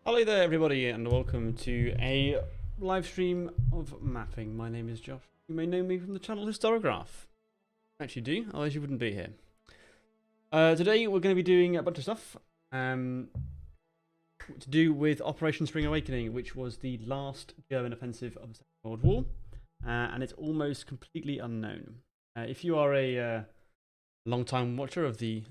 Hello there everybody and welcome to a live stream of mapping. My name is Josh. You may know me from the channel Historiograph. Actually do, otherwise you wouldn't be here. Today we're going to be doing a bunch of stuff to do with Operation Spring Awakening, which was the last German offensive of the Second World War, and it's almost completely unknown. If you are a long-time watcher of the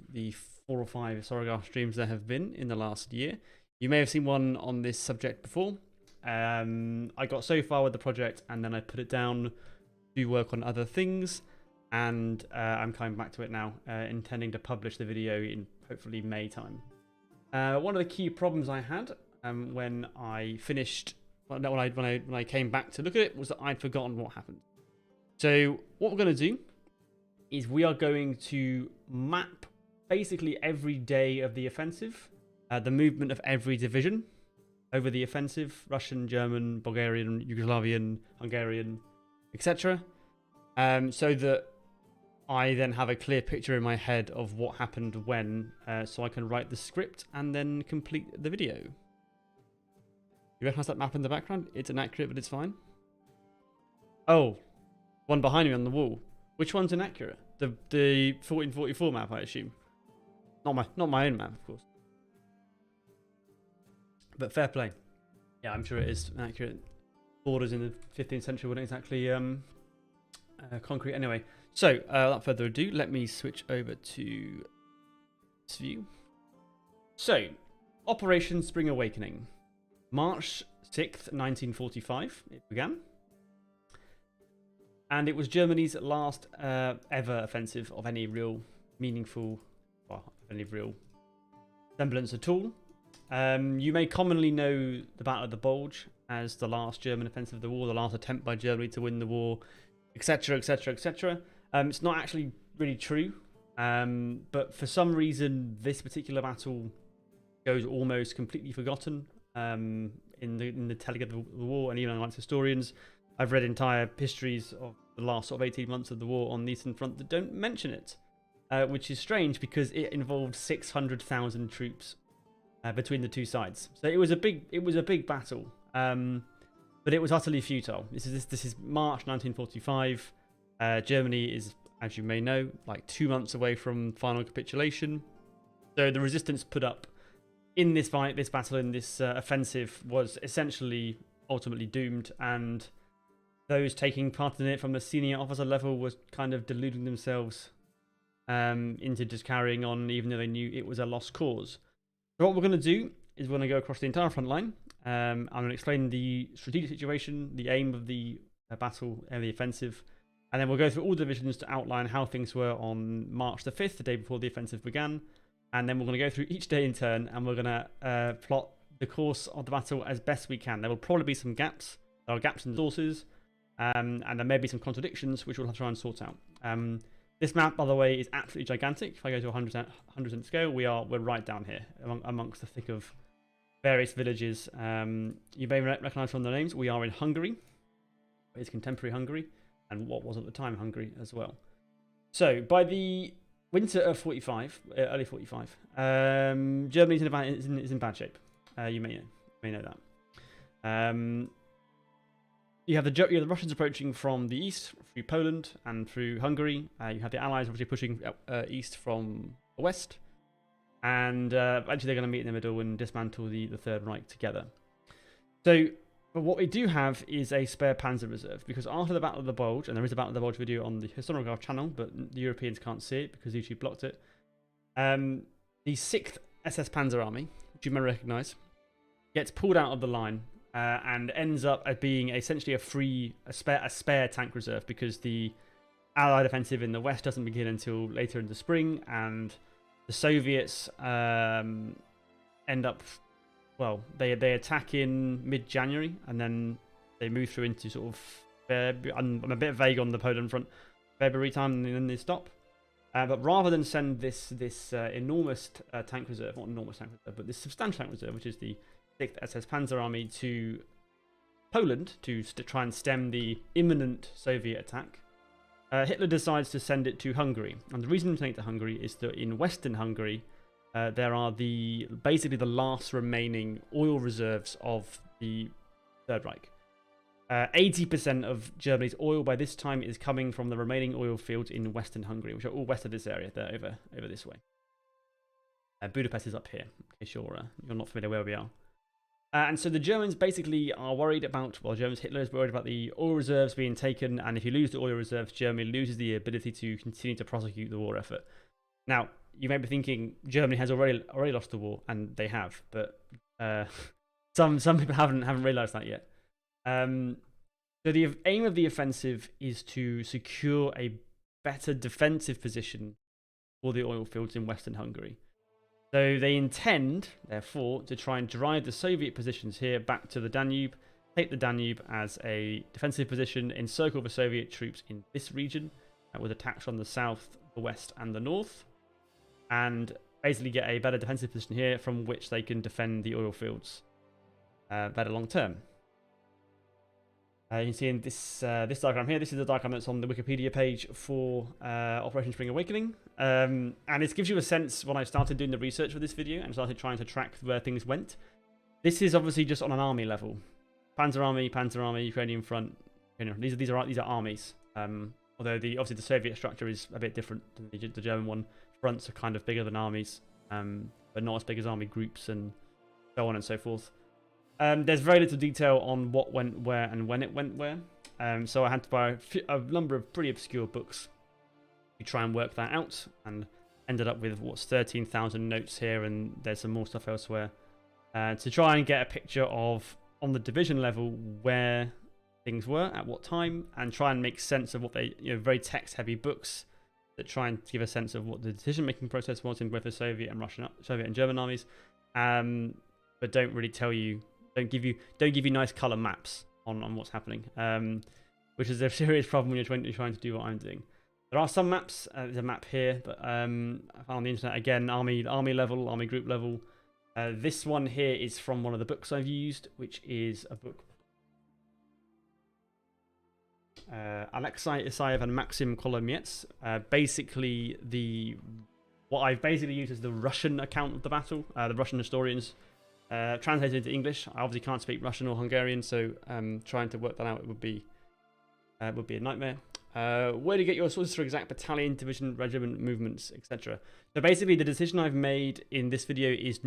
4 or 5 historiograph streams there have been in the last year, you may have seen one on this subject before. I got so far with the project and then I put it down to work on other things, and I'm coming back to it now, intending to publish the video in hopefully May time. One of the key problems I had when I finished, when I came back to look at it, was that I'd forgotten what happened. So what we're going to do is we are going to map basically every day of the offensive. The movement of every division over the offensive, Russian, German, Bulgarian, Yugoslavian, Hungarian, etc. So that I then have a clear picture in my head of what happened when, so I can write the script and then complete the video. You recognize that map in the background? It's inaccurate, but it's fine. Oh, one behind me on the wall. Which one's inaccurate? The 1444 map, I assume. Not my own map, of course. But fair play. Yeah, I'm sure it is accurate. Borders in the 15th century weren't exactly concrete. Anyway, so without further ado, let me switch over to this view. So, Operation Spring Awakening. March 6th, 1945, it began. And it was Germany's last ever offensive of any real meaningful, well, any real semblance at all. You may commonly know the Battle of the Bulge as the last German offensive of the war, the last attempt by Germany to win the war, etc, etc, etc. It's not actually really true, but for some reason this particular battle goes almost completely forgotten in the telling of the war, and even amongst historians. I've read entire histories of the last sort of 18 months of the war on the Eastern Front that don't mention it, which is strange because it involved 600,000 troops between the two sides. So it was a big battle, but it was utterly futile. This is March 1945. Germany is, as you may know, like 2 months away from final capitulation. So the resistance put up in this fight, this battle, in this offensive was essentially ultimately doomed, and those taking part in it from a senior officer level was kind of deluding themselves into just carrying on, even though they knew it was a lost cause. So what we're going to do is we're going to go across the entire front line. I'm going to explain the strategic situation, the aim of the battle and the offensive, and then we'll go through all divisions to outline how things were on March the 5th, the day before the offensive began, and then we're going to go through each day in turn, and we're going to plot the course of the battle as best we can. There will probably be some gaps. There are gaps in the sources, and there may be some contradictions, which we'll have to try and sort out. This map, by the way, is absolutely gigantic. If I go to 100% scale, we're right down here amongst the thick of various villages. You may recognize from the names, we are in Hungary. It's contemporary Hungary, and what was at the time Hungary as well. So by the winter of 45, early 45, Germany is in bad shape. You may know that. You have the Russians approaching from the east through Poland and through Hungary. You have the Allies obviously pushing east from the west, and eventually they're going to meet in the middle and dismantle the Third Reich together. So, but what we do have is a spare Panzer reserve, because after the Battle of the Bulge, and there is a Battle of the Bulge video on the Historiograph channel, but the Europeans can't see it because YouTube blocked it. The 6th SS Panzer Army, which you may recognise, gets pulled out of the line. And ends up as being essentially a spare tank reserve, because the Allied offensive in the west doesn't begin until later in the spring, and the Soviets end up, well, they attack in mid-January, and then they move through into sort of I'm a bit vague on the Poland front, February time, and then they stop. But rather than send this enormous tank reserve, not enormous tank reserve, but this substantial tank reserve, which is the 6th SS Panzer Army, to Poland to try and stem the imminent Soviet attack, Hitler decides to send it to Hungary. And the reason he's sending it to Hungary is that in Western Hungary, there are basically the last remaining oil reserves of the Third Reich. 80% of Germany's oil by this time is coming from the remaining oil fields in Western Hungary, which are all west of this area. They're over this way. Budapest is up here, in case you're not familiar where we are. And so the Germans basically are worried about, Hitler is worried about the oil reserves being taken, and if you lose the oil reserves, Germany loses the ability to continue to prosecute the war effort. Now, you may be thinking Germany has already lost the war, and they have, but some people haven't realised that yet. So the aim of the offensive is to secure a better defensive position for the oil fields in Western Hungary. So they intend, therefore, to try and drive the Soviet positions here back to the Danube, take the Danube as a defensive position, encircle the Soviet troops in this region with attacks from the south, the west, and the north, and basically get a better defensive position here from which they can defend the oil fields better long term. You can see in this diagram here, this is the diagram that's on the Wikipedia page for Operation Spring Awakening. And it gives you a sense when I started doing the research for this video and started trying to track where things went. This is obviously just on an army level. Panzer Army, Ukrainian Front. These are armies. Although obviously the Soviet structure is a bit different than the German one. Fronts are kind of bigger than armies, but not as big as army groups and so on and so forth. There's very little detail on what went where and when it went where. So I had to buy a number of pretty obscure books to try and work that out, and ended up with 13,000 notes here, and there's some more stuff elsewhere to try and get a picture of, on the division level, where things were at what time, and try and make sense of what they, very text-heavy books that try and give a sense of what the decision-making process was in both the Soviet and German armies, but don't really tell you. Don't give you nice color maps on what's happening, which is a serious problem when you're trying to do what I'm doing. There are some maps. There's a map here, but I found on the internet again, army level, army group level. This one here is from one of the books I've used, which is a book. Alexei Isayev and Maxim Kolomiets. Basically, what I've basically used is the Russian account of the battle. The Russian historians. Translated into English. I obviously can't speak Russian or Hungarian, so trying to work that out would be a nightmare. Where to get your sources for exact battalion, division, regiment movements, etc. So basically, the decision I've made in this video is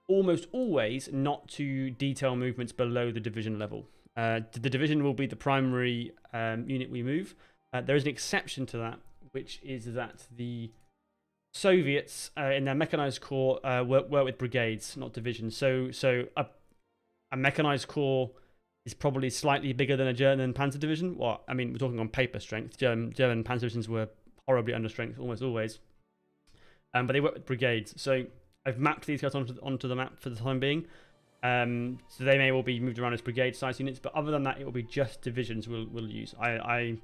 almost always not to detail movements below the division level. The division will be the primary unit we move. There is an exception to that, which is that the Soviets in their mechanized corps work with brigades, not divisions. So a mechanized corps is probably slightly bigger than a German panzer division. Well, I mean, we're talking on paper strength. German panzer divisions were horribly under strength almost always, but they work with brigades. So I've mapped these guys onto the map for the time being. So they may well be moved around as brigade size units, but other than that, it will be just divisions we'll use. I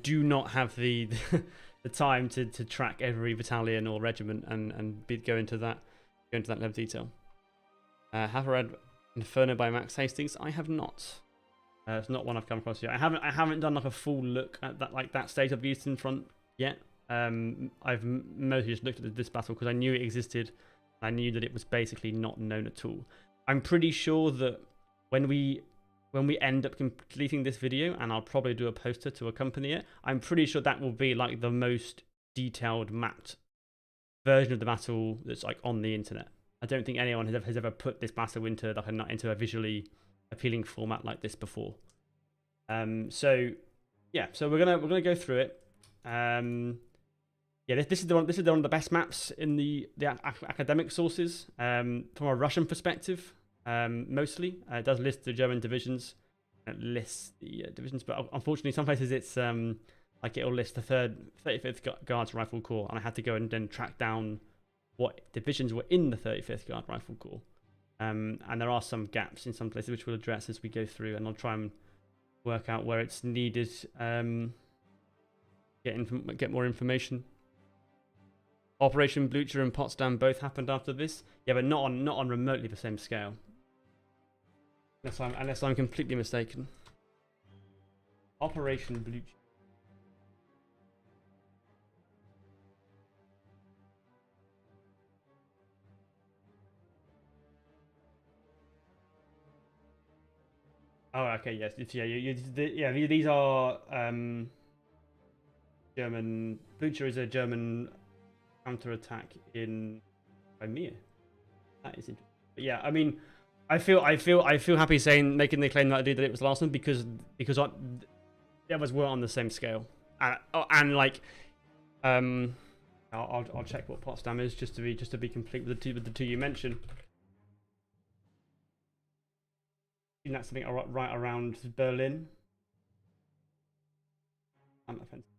do not have the the time to track every battalion or regiment and go into that level of detail. Have I read Inferno by Max Hastings? I have not. It's not one I've come across yet. I haven't done like a full look at that state of the Eastern Front yet. I've mostly just looked at this battle because I knew it existed. I knew that it was basically not known at all. I'm pretty sure that when we end up completing this video, and I'll probably do a poster to accompany it, I'm pretty sure that will be like the most detailed mapped version of the battle that's like on the internet. I don't think anyone has ever put this battle into a visually appealing format like this before. So we're gonna go through it. This is one of the best maps in the academic sources from a Russian perspective. Mostly, it does list the German divisions. It lists the divisions, but unfortunately, some places it's like it'll list the 35th Guards Rifle Corps, and I had to go and then track down what divisions were in the 35th Guard Rifle Corps. And there are some gaps in some places which we'll address as we go through, and I'll try and work out where it's needed. Get more information. Operation Blucher and Potsdam both happened after this. Yeah, but not on remotely the same scale. Unless I'm completely mistaken. Operation Blucher. Oh, okay, yes, yeah. These are German. Blucher is a German counterattack in Crimea. That is interesting. But yeah, I mean, I feel happy making the claim that I did that it was the last one because the others weren't on the same scale, and like I'll check what Potsdam is just to be complete with the two you mentioned. I think that's something right around Berlin. I'm offensive.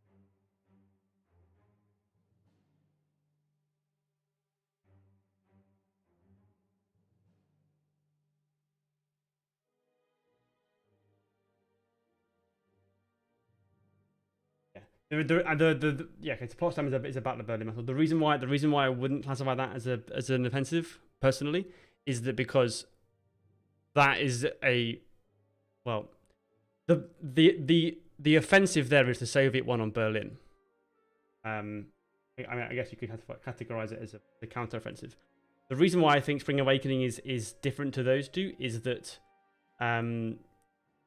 Yeah, okay, so Potsdam is about the Berlin Method. The reason why I wouldn't classify that as an offensive personally is that because that is the offensive there is the Soviet one on Berlin. I mean, I guess you could categorize it as a counteroffensive. The reason why I think Spring Awakening is different to those two is that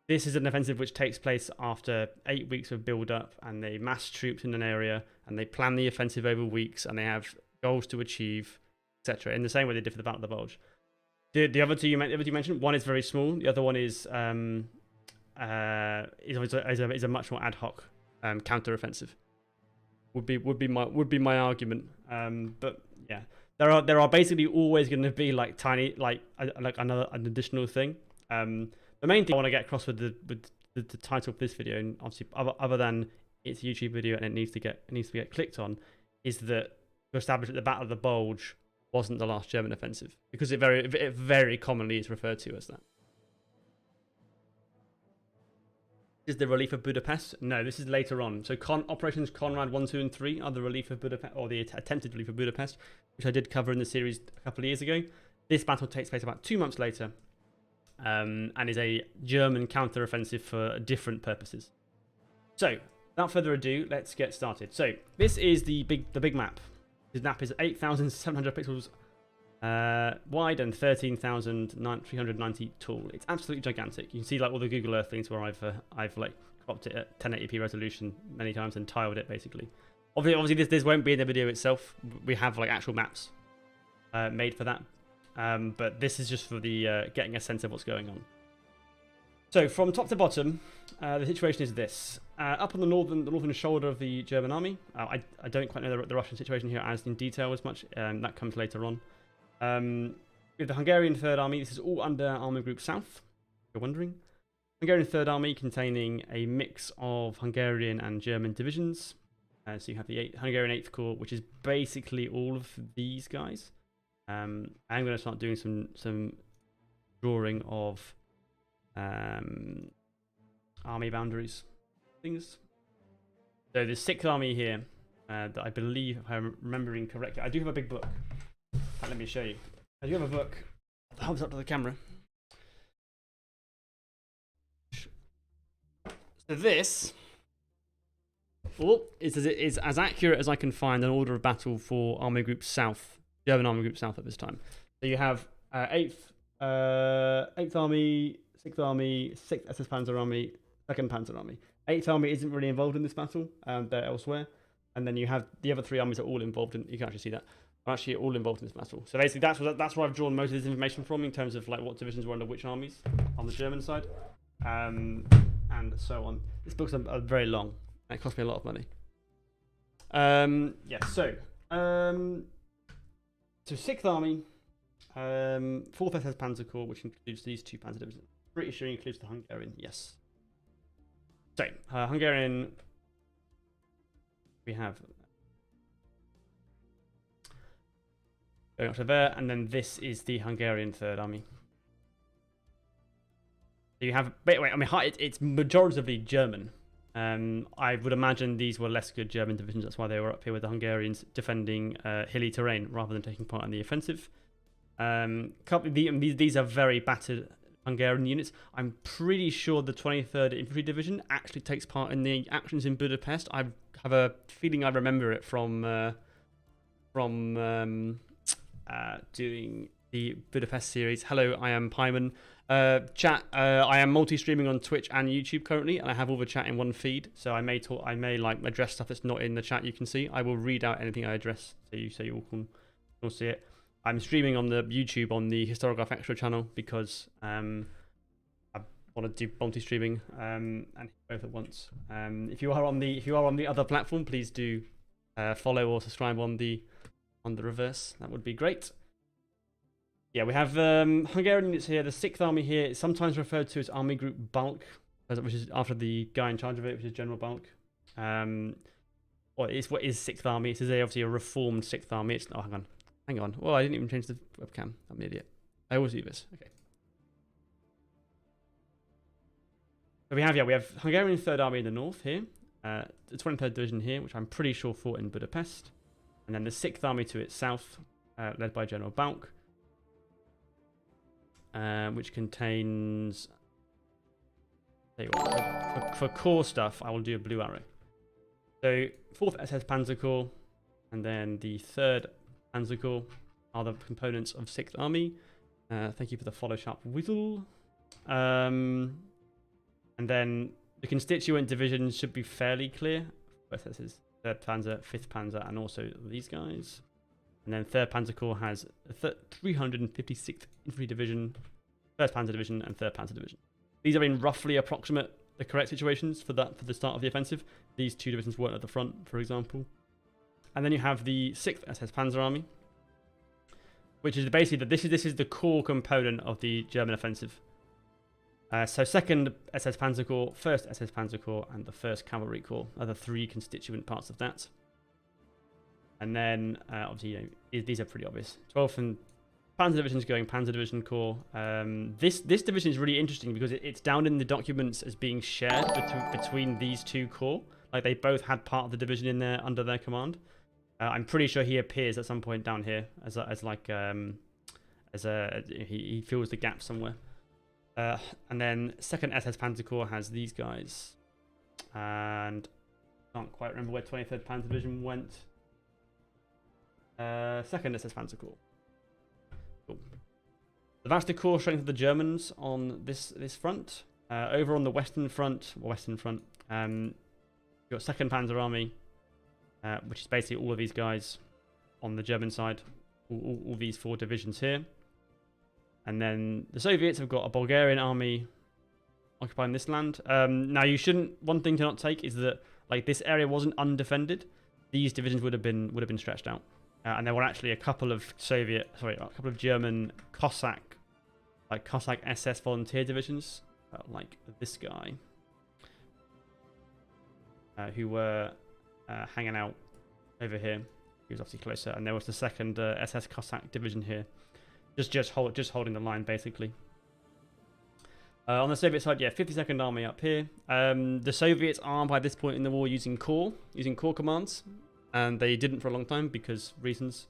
this is an offensive which takes place after 8 weeks of build-up, and they mass troops in an area, and they plan the offensive over weeks, and they have goals to achieve, etc. In the same way they did for the Battle of the Bulge. The other two you mentioned, one is very small. The other one is a much more ad hoc counter-offensive. Would be my argument. But yeah, there are basically always going to be like tiny like an additional thing. The main thing I want to get across with the title of this video, and obviously other than it's a YouTube video and it needs to get clicked on, is that to establish that the Battle of the Bulge wasn't the last German offensive, because it very commonly is referred to as that. Is the relief of Budapest? No, this is later on. So Operations Conrad 1, 2, and 3 are the relief of Budapest, or the attempted relief of Budapest, which I did cover in the series a couple of years ago. This battle takes place about 2 months later, and is a German counter-offensive for different purposes. So, without further ado, let's get started. So, this is the big map. This map is 8,700 pixels wide and 13,390 tall. It's absolutely gigantic. You can see like all the Google Earth things where I've like cropped it at 1080p resolution many times and tiled it basically. Obviously this won't be in the video itself. We have like actual maps made for that. But this is just for the getting a sense of what's going on. So from top to bottom, the situation is this. Up on the northern shoulder of the German army, I don't quite know the Russian situation here as in detail as much. That comes later on. With the Hungarian Third Army, this is all under Army Group South, if you're wondering. Hungarian Third Army containing a mix of Hungarian and German divisions. So you have the Hungarian 8th Corps, which is basically all of these guys. I'm going to start doing some drawing of army boundaries things. So the 6th Army here, that I believe, if I'm remembering correctly, I do have a big book. Let me show you. I do have a book that holds up to the camera. So this is as accurate as I can find an order of battle for Army Group South, German Army Group South at this time. So you have 8th Army, 6th Army, 6th SS Panzer Army, 2nd Panzer Army. 8th Army isn't really involved in this battle, they're elsewhere. And then you have the other 3 armies are all involved in, you can actually see that, are actually all involved in this battle. So basically that's where I've drawn most of this information from in terms of like what divisions were under which armies on the German side. And so on. This book's very long. It cost me a lot of money. Yeah, so 6th Army, 4th SS Panzer Corps, which includes these 2 panzer divisions. Pretty sure includes the Hungarian, yes. So, Hungarian, we have going up to there, and then this is the Hungarian Third Army. So you have, wait, I mean, it's majoritively German. I would imagine these were less good German divisions. That's why they were up here with the Hungarians defending hilly terrain rather than taking part in the offensive. These are very battered Hungarian units. I'm pretty sure the 23rd Infantry Division actually takes part in the actions in Budapest. I have a feeling I remember it from doing the Budapest series. Hello, I am Pyman. Chat. I am multi-streaming on Twitch and YouTube currently, and I have all the chat in one feed. So I may talk. I may like address stuff that's not in the chat. You can see. I will read out anything I address, so you all can see it. I'm streaming on the YouTube on the Historiograph Extra channel because I want to do multi-streaming and both at once. If you are on the other platform, please do follow or subscribe on the reverse. That would be great. Yeah, we have Hungarian units here. The 6th Army here is sometimes referred to as Army Group Bulk, which is after the guy in charge of it, which is General Bulk. What is 6th Army? It is obviously a reformed 6th Army. It's hang on. Well, I didn't even change the webcam. I'm an idiot. I always do this. Okay. So we have Hungarian 3rd Army in the north here, the 23rd Division here, which I'm pretty sure fought in Budapest, and then the 6th Army to its south, led by General Balk, which contains. Tell you what, for core stuff, I will do a blue arrow. So 4th SS Panzer Corps, and then the 3rd Panzer Corps are the components of 6th Army. Thank you for the follow, Sharp Whittle. And then the constituent divisions should be fairly clear. This is 3rd Panzer, 5th Panzer, and also these guys. And then 3rd Panzer Corps has a 356th Infantry Division, 1st Panzer Division, and 3rd Panzer Division. These are in roughly approximate the correct situations for the start of the offensive. These two divisions weren't at the front, for example. And then you have the 6th SS Panzer Army, which is basically this is the core component of the German offensive. So 2nd SS Panzer Corps, 1st SS Panzer Corps, and the 1st Cavalry Corps are the 3 constituent parts of that. And then, obviously, these are pretty obvious. 12th and Panzer Division's going Panzer Division Corps. This division is really interesting because it's down in the documents as being shared between these two corps. Like, they both had part of the division in there under their command. I'm pretty sure he appears at some point down here he fills the gap somewhere. And then 2nd SS Panzer Corps has these guys. And I can't quite remember where 23rd Panzer Division went. 2nd SS Panzer Corps. Cool. So that's the core strength of the Germans on this front. Over on the western front, you've got 2nd Panzer Army, which is basically all of these guys on the German side. All these 4 divisions here. And then the Soviets have got a Bulgarian army occupying this land. Now, one thing to not take is that this area wasn't undefended. These divisions would have been stretched out, and there were actually a couple of German Cossack SS volunteer divisions, like this guy, who were hanging out over here. He was obviously closer, and there was the 2nd SS Cossack division here. Just holding the line, basically. On the Soviet side, 52nd Army up here. The Soviets are, by this point in the war, using corps commands. And they didn't for a long time because reasons.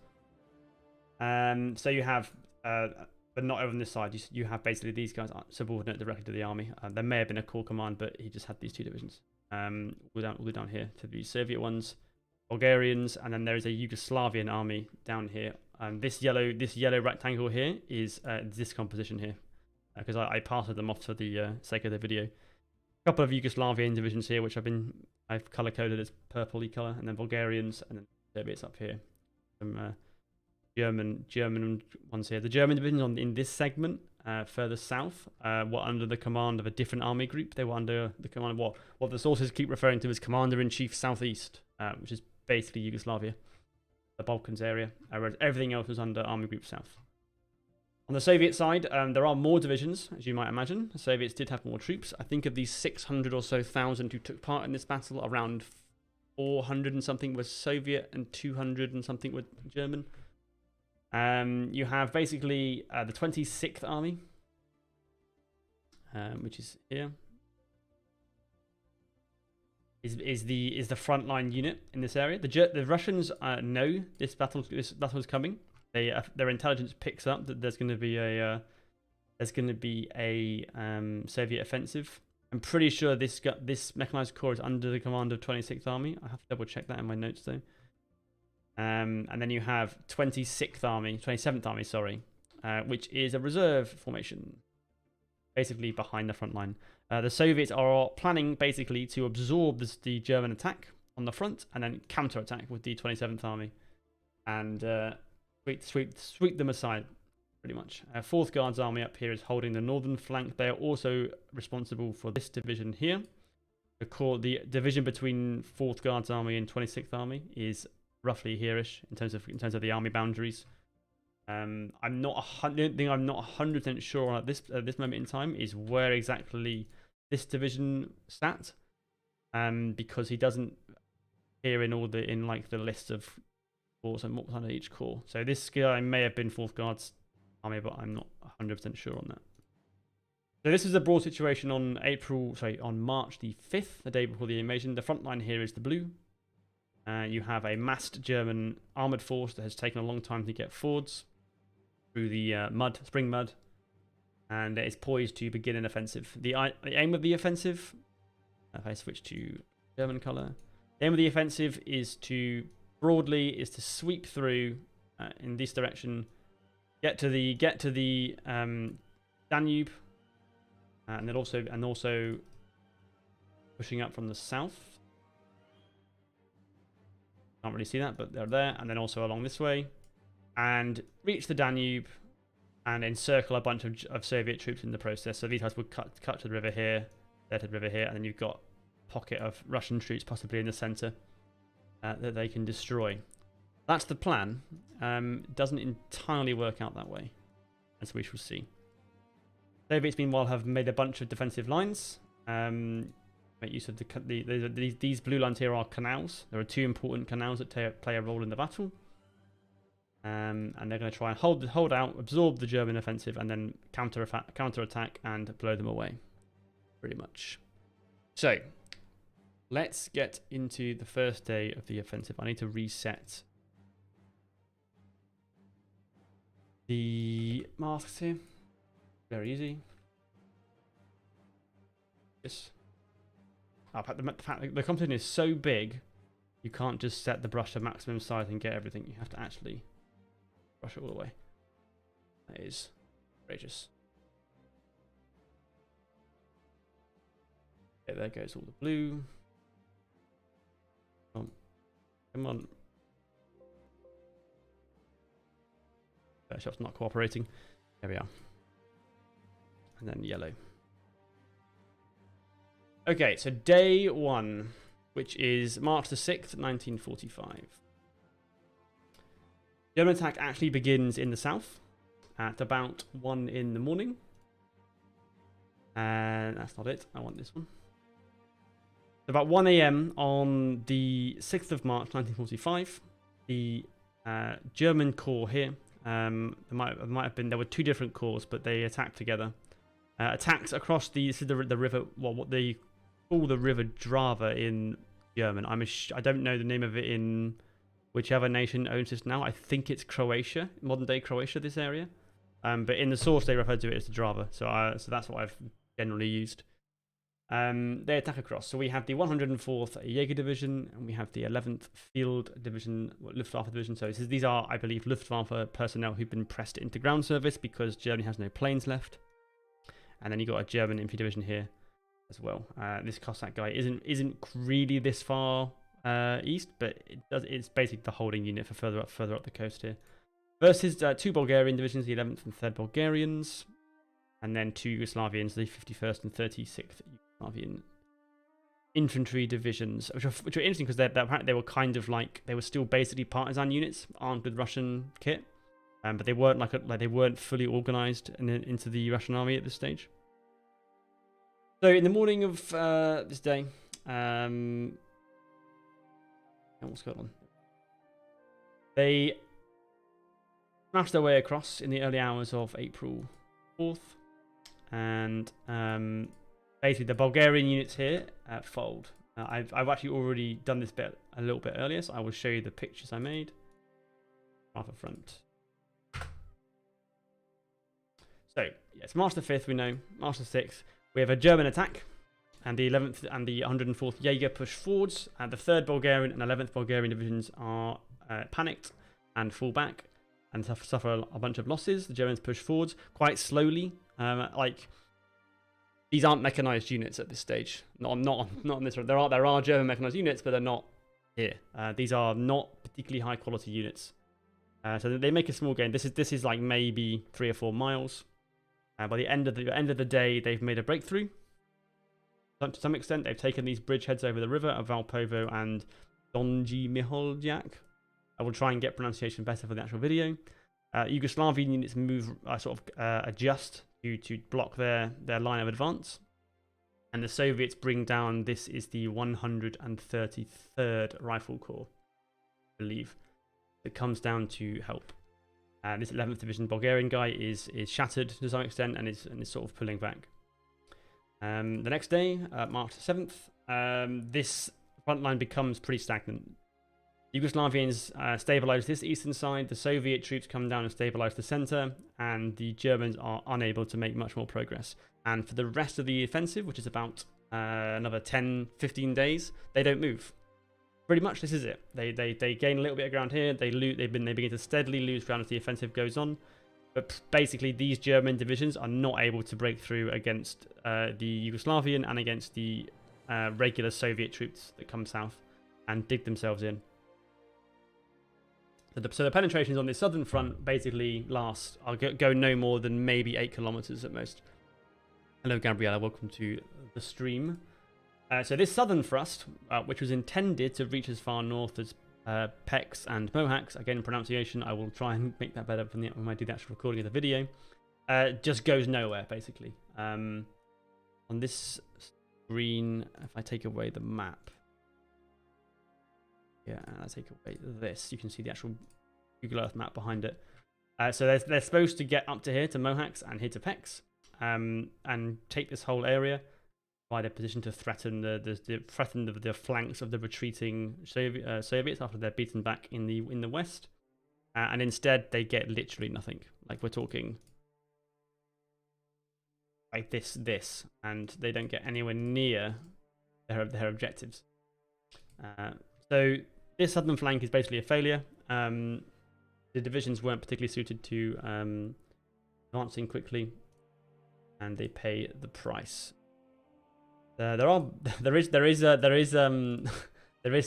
So you have, but not over on this side, you have basically these guys subordinate directly to the army. There may have been a corps command, but he just had these 2 divisions. All down here to the Soviet ones. Bulgarians, and then there is a Yugoslavian army down here. This yellow rectangle here is this composition here, because I passed them off for the sake of the video. A couple of Yugoslavian divisions here, which I've color coded as purpley color, and then Bulgarians, and then Soviets up here. Some German ones here. The German divisions in this segment, further south, were under the command of a different army group. They were under the command of what the sources keep referring to as Commander-in-Chief Southeast, which is basically Yugoslavia, the Balkans area, whereas everything else was under Army Group South. On the Soviet side, there are more divisions, as you might imagine. The Soviets did have more troops. I think of these 600 or so thousand who took part in this battle, around 400 and something was Soviet and 200 and something were German. You have basically the 26th Army, which is here. Is the frontline unit in this area. The Russians know this battle's coming. Their intelligence picks up that there's going to be a Soviet offensive. I'm pretty sure this mechanized corps is under the command of 26th Army. I have to double check that in my notes though. And then you have 27th Army, sorry, which is a reserve formation, basically behind the front line. The Soviets are planning basically to absorb the German attack on the front and then counter-attack with the 27th Army and sweep them aside, pretty much. 4th Guards Army up here is holding the northern flank. They are also responsible for this division here. The division between 4th Guards Army and 26th Army is roughly here-ish in terms of the army boundaries. The only thing I'm not 100% sure on at this moment in time is where exactly this division sat, because he doesn't appear in the list of corps and what was under each corps. So this guy may have been 4th Guards Army, but I'm not 100% sure on that. So this is a broad situation on March the 5th, the day before the invasion. The front line here is the blue. You have a massed German armoured force that has taken a long time to get forwards through the spring mud, and is poised to begin an offensive. The aim of the offensive, if I switch to German colour, the aim of the offensive is to sweep through in this direction, get to the Danube, and then also pushing up from the south. Can't really see that, but they're there, and then also along this way, and reach the Danube and encircle a bunch of Soviet troops in the process. So these guys would cut to the river here, there to the river here, and then you've got a pocket of Russian troops possibly in the centre that they can destroy. That's the plan. Doesn't entirely work out that way, as we shall see. Soviets, meanwhile, have made a bunch of defensive lines. Make use of these blue lines here are canals. There are 2 important canals that play a role in the battle. And they're going to try and hold out, absorb the German offensive, and then counter-attack and blow them away, pretty much. So, let's get into the first day of the offensive. I need to reset the masks here. Very easy. Yes. The competition is so big, you can't just set the brush to maximum size and get everything. You have to actually brush it all the way. That is outrageous. Okay, there goes all the blue. Come on. Photoshop's not cooperating. There we are. And then yellow. Okay, so day 1, which is March the 6th, 1945. German attack actually begins in the south at about 1 in the morning. And that's not it. I want this one. About 1 a.m. on the 6th of March, 1945, the German corps here, there were 2 different corps, but they attacked together. Attacks across the river, what they call the River Drava in German. I don't know the name of it in whichever nation owns this now. I think it's Croatia, modern day Croatia, this area. But in the source they refer to it as the Drava, so that's what I've generally used. They attack across. So we have the 104th Jaeger Division, and we have the 11th Field Division, Luftwaffe Division. So these are, I believe, Luftwaffe personnel who've been pressed into ground service because Germany has no planes left. And then you got a German infantry division here as well. This Cossack guy isn't really this far east, but it's basically the holding unit for further up the coast here. Versus 2 Bulgarian divisions, the 11th and 3rd Bulgarians, and then 2 Yugoslavians, the 51st and 36th Yugoslavian infantry divisions, which are interesting because they were kind of like, they were still basically partisan units armed with Russian kit, but they weren't they weren't fully organized into the Russian army at this stage. So in the morning of this day, what's going on? They smashed their way across in the early hours of April 4th, and basically the Bulgarian units here fold. I've actually already done this bit a little bit earlier, so I will show you the pictures I made. Half a front. So yes, March the 5th we know. March the 6th we have a German attack, and the 11th and the 104th Jaeger push forwards, and the 3rd Bulgarian and 11th Bulgarian divisions are panicked and fall back. and suffer a bunch of losses. The Germans push forwards quite slowly. Like, these aren't mechanized units at this stage. Not on this road. There are German mechanized units, but they're not here. These are not particularly high quality units. So they make a small gain. This is like maybe 3 or 4 miles. By the end of the day, they've made a breakthrough. To some extent, they've taken these bridgeheads over the river of Valpovo and Donji Miholjak. I will try and get pronunciation better for the actual video. Yugoslavian units move, adjust to block their line of advance. And the Soviets bring down, this is the 133rd Rifle Corps, I believe, that comes down to help. This 11th Division Bulgarian guy is shattered to some extent and is sort of pulling back. The next day, March 7th, this front line becomes pretty stagnant. Yugoslavians stabilize this eastern side, the Soviet troops come down and stabilize the center, and the Germans are unable to make much more progress. And for the rest of the offensive, which is about another 10-15 days, they don't move. Pretty much this is it. They gain a little bit of ground here, they begin to steadily lose ground as the offensive goes on. But basically these German divisions are not able to break through against the Yugoslavian and against the regular Soviet troops that come south and dig themselves in. So the penetrations on this southern front basically go no more than maybe 8 kilometers at most. Hello, Gabriella. Welcome to the stream. So this southern thrust, which was intended to reach as far north as Peks and Mohacs, again pronunciation, I will try and make that better when I do the actual recording of the video, just goes nowhere basically. On this screen, if I take away the map, yeah, and I take away this, you can see the actual Google Earth map behind it. So they're supposed to get up to here to Mohacs and here to Peks, and take this whole area by their position to threaten the flanks of the retreating Soviets after they're beaten back in the west. And instead they get literally nothing. Like, we're talking like this, and they don't get anywhere near their objectives. So this southern flank is basically a failure. The divisions weren't particularly suited to advancing quickly, and they pay the price. There is some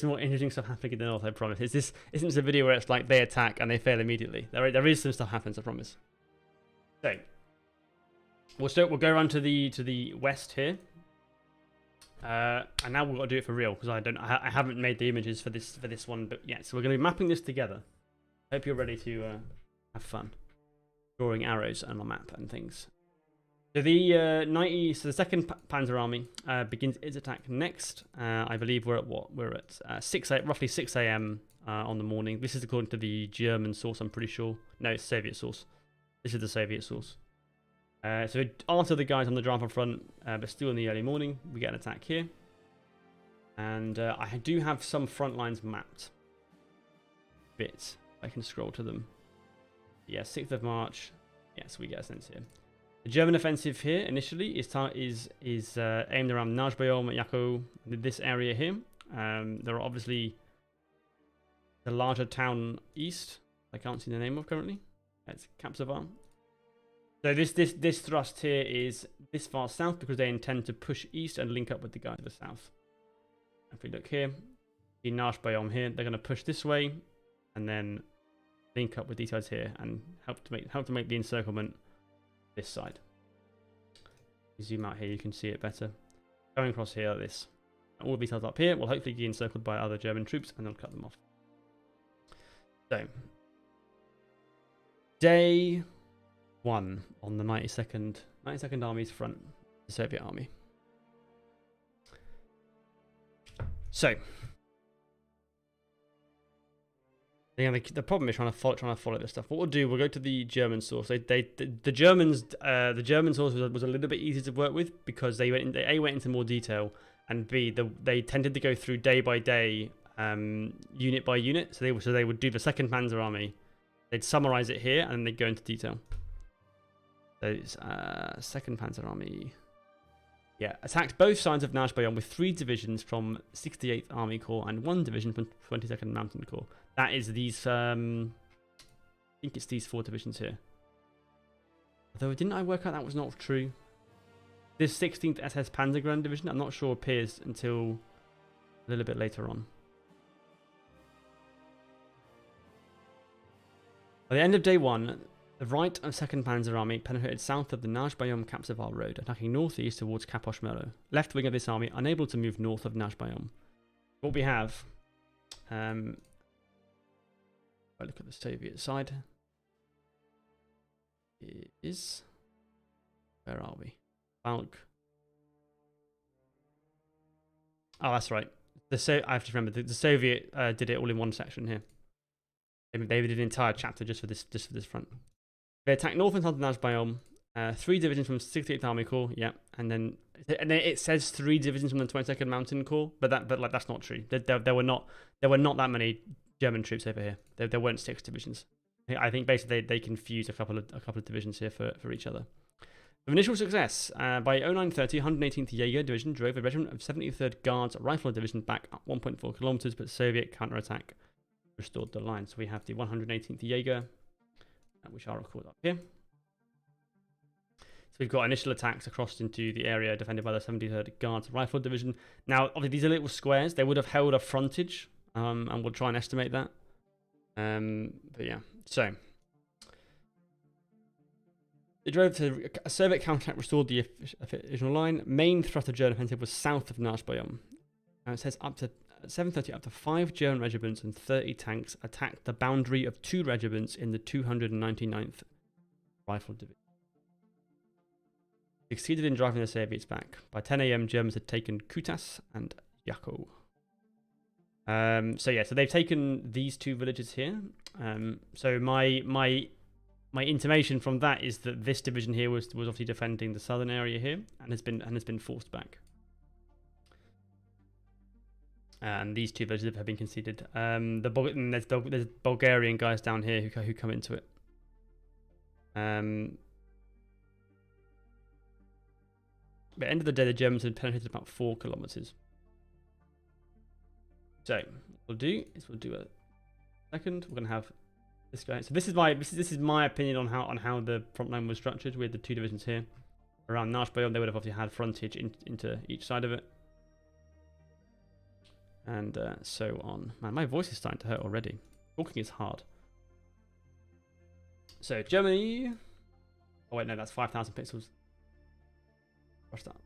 more interesting stuff happening in the north, I promise. This isn't a video where it's like they attack and they fail immediately. There is some stuff happens, I promise. So we'll go around to the west here. And now we've got to do it for real, because I haven't made the images for this one, but yeah, so we're going to be mapping this together. Hope you're ready to have fun drawing arrows on a map and things. So the the second Panzer Army begins its attack next. I believe we're at what? We're at roughly 6 a.m. On the morning. This is according to the German source, I'm pretty sure. No, it's Soviet source. This is the Soviet source. So after the guys on the Drava front, but still in the early morning, we get an attack here. And I do have some front lines mapped. Bits. I can scroll to them. Yeah, 6th of March. Yes, we get a sense here. The German offensive here initially is aimed around Najbayom, Yako, this area here. There are obviously the larger town east. I can't see the name of currently. It's Kapsavar. So this thrust here is this far south because they intend to push east and link up with the guy to the south. If we look here, see Najbayom here. They're going to push this way and then link up with these guys here and help to make the encirclement this side. You zoom out here, you can see it better. Going across here like this. All of these guys up here will hopefully be encircled by other German troops and they'll cut them off. So, day 1 on the 92nd Army's front, the Soviet Army. So, the problem is trying to follow this stuff. What we'll do, we'll go to the German source. The German source was a little bit easier to work with because they went into more detail, and B, they tended to go through day by day, unit by unit. So they would do the second Panzer Army. They'd summarize it here and then they'd go into detail. So it's second Panzer Army. Yeah, attacked both sides of Najbayom with 3 divisions from 68th Army Corps and 1 division from 22nd Mountain Corps. That is these think it's these 4 divisions here. Although, didn't I work out that was not true? This 16th SS Panzer Division, I'm not sure appears until a little bit later on. By the end of day 1, the right of 2nd Panzer Army penetrated south of the Najbayom-Kapsavar road, attacking northeast towards Kaposhmelo. Left wing of this army unable to move north of Najbayom. What we have, if I look at the Soviet side, is, where are we? Balk. Oh, that's right. I have to remember the Soviet did it all in one section here. They did an entire chapter just for this front. They attacked north and south of Najbayom. 3 divisions from 68th Army Corps, yeah, and then it says 3 divisions from the 22nd Mountain Corps, but that's not true. There were not that many German troops over here. There weren't 6 divisions. I think basically they confused a couple of divisions here for each other. Of initial success, by 0930, 118th Jaeger Division drove a regiment of 73rd Guards Rifle Division back up 1.4 kilometers, but Soviet counterattack restored the line. So we have the 118th Jaeger, which are recorded up here. So we've got initial attacks across into the area defended by the 73rd Guards Rifle Division. Now, obviously, these are little squares. They would have held a frontage, and we'll try and estimate that. But yeah, so they drove to a Soviet counterattack, restored the original line. Main thrust of German offensive was south of Najbayom. It says up to 7:30, up to 5 German regiments and 30 tanks attacked the boundary of 2 regiments in the 299th Rifle Division. Succeeded in driving the Soviets back. By 10 a.m., Germans had taken Kutas and Yako. So they've taken these 2 villages here. So my intimation from that is that this division here was obviously defending the southern area here and has been forced back. And these 2 villages have been conceded. There's Bulgarian guys down here who come into it. But at the end of the day, the Germans had penetrated about 4 kilometers. So what we'll do a second. We're going to have this guy. So this is my opinion on how the front line was structured. With the 2 divisions here around Najbayom, they would have obviously had frontage into each side of it, and so on. Man, my voice is starting to hurt already. Talking is hard. So Germany. Oh wait, no, that's 5,000 pixels. Watch that.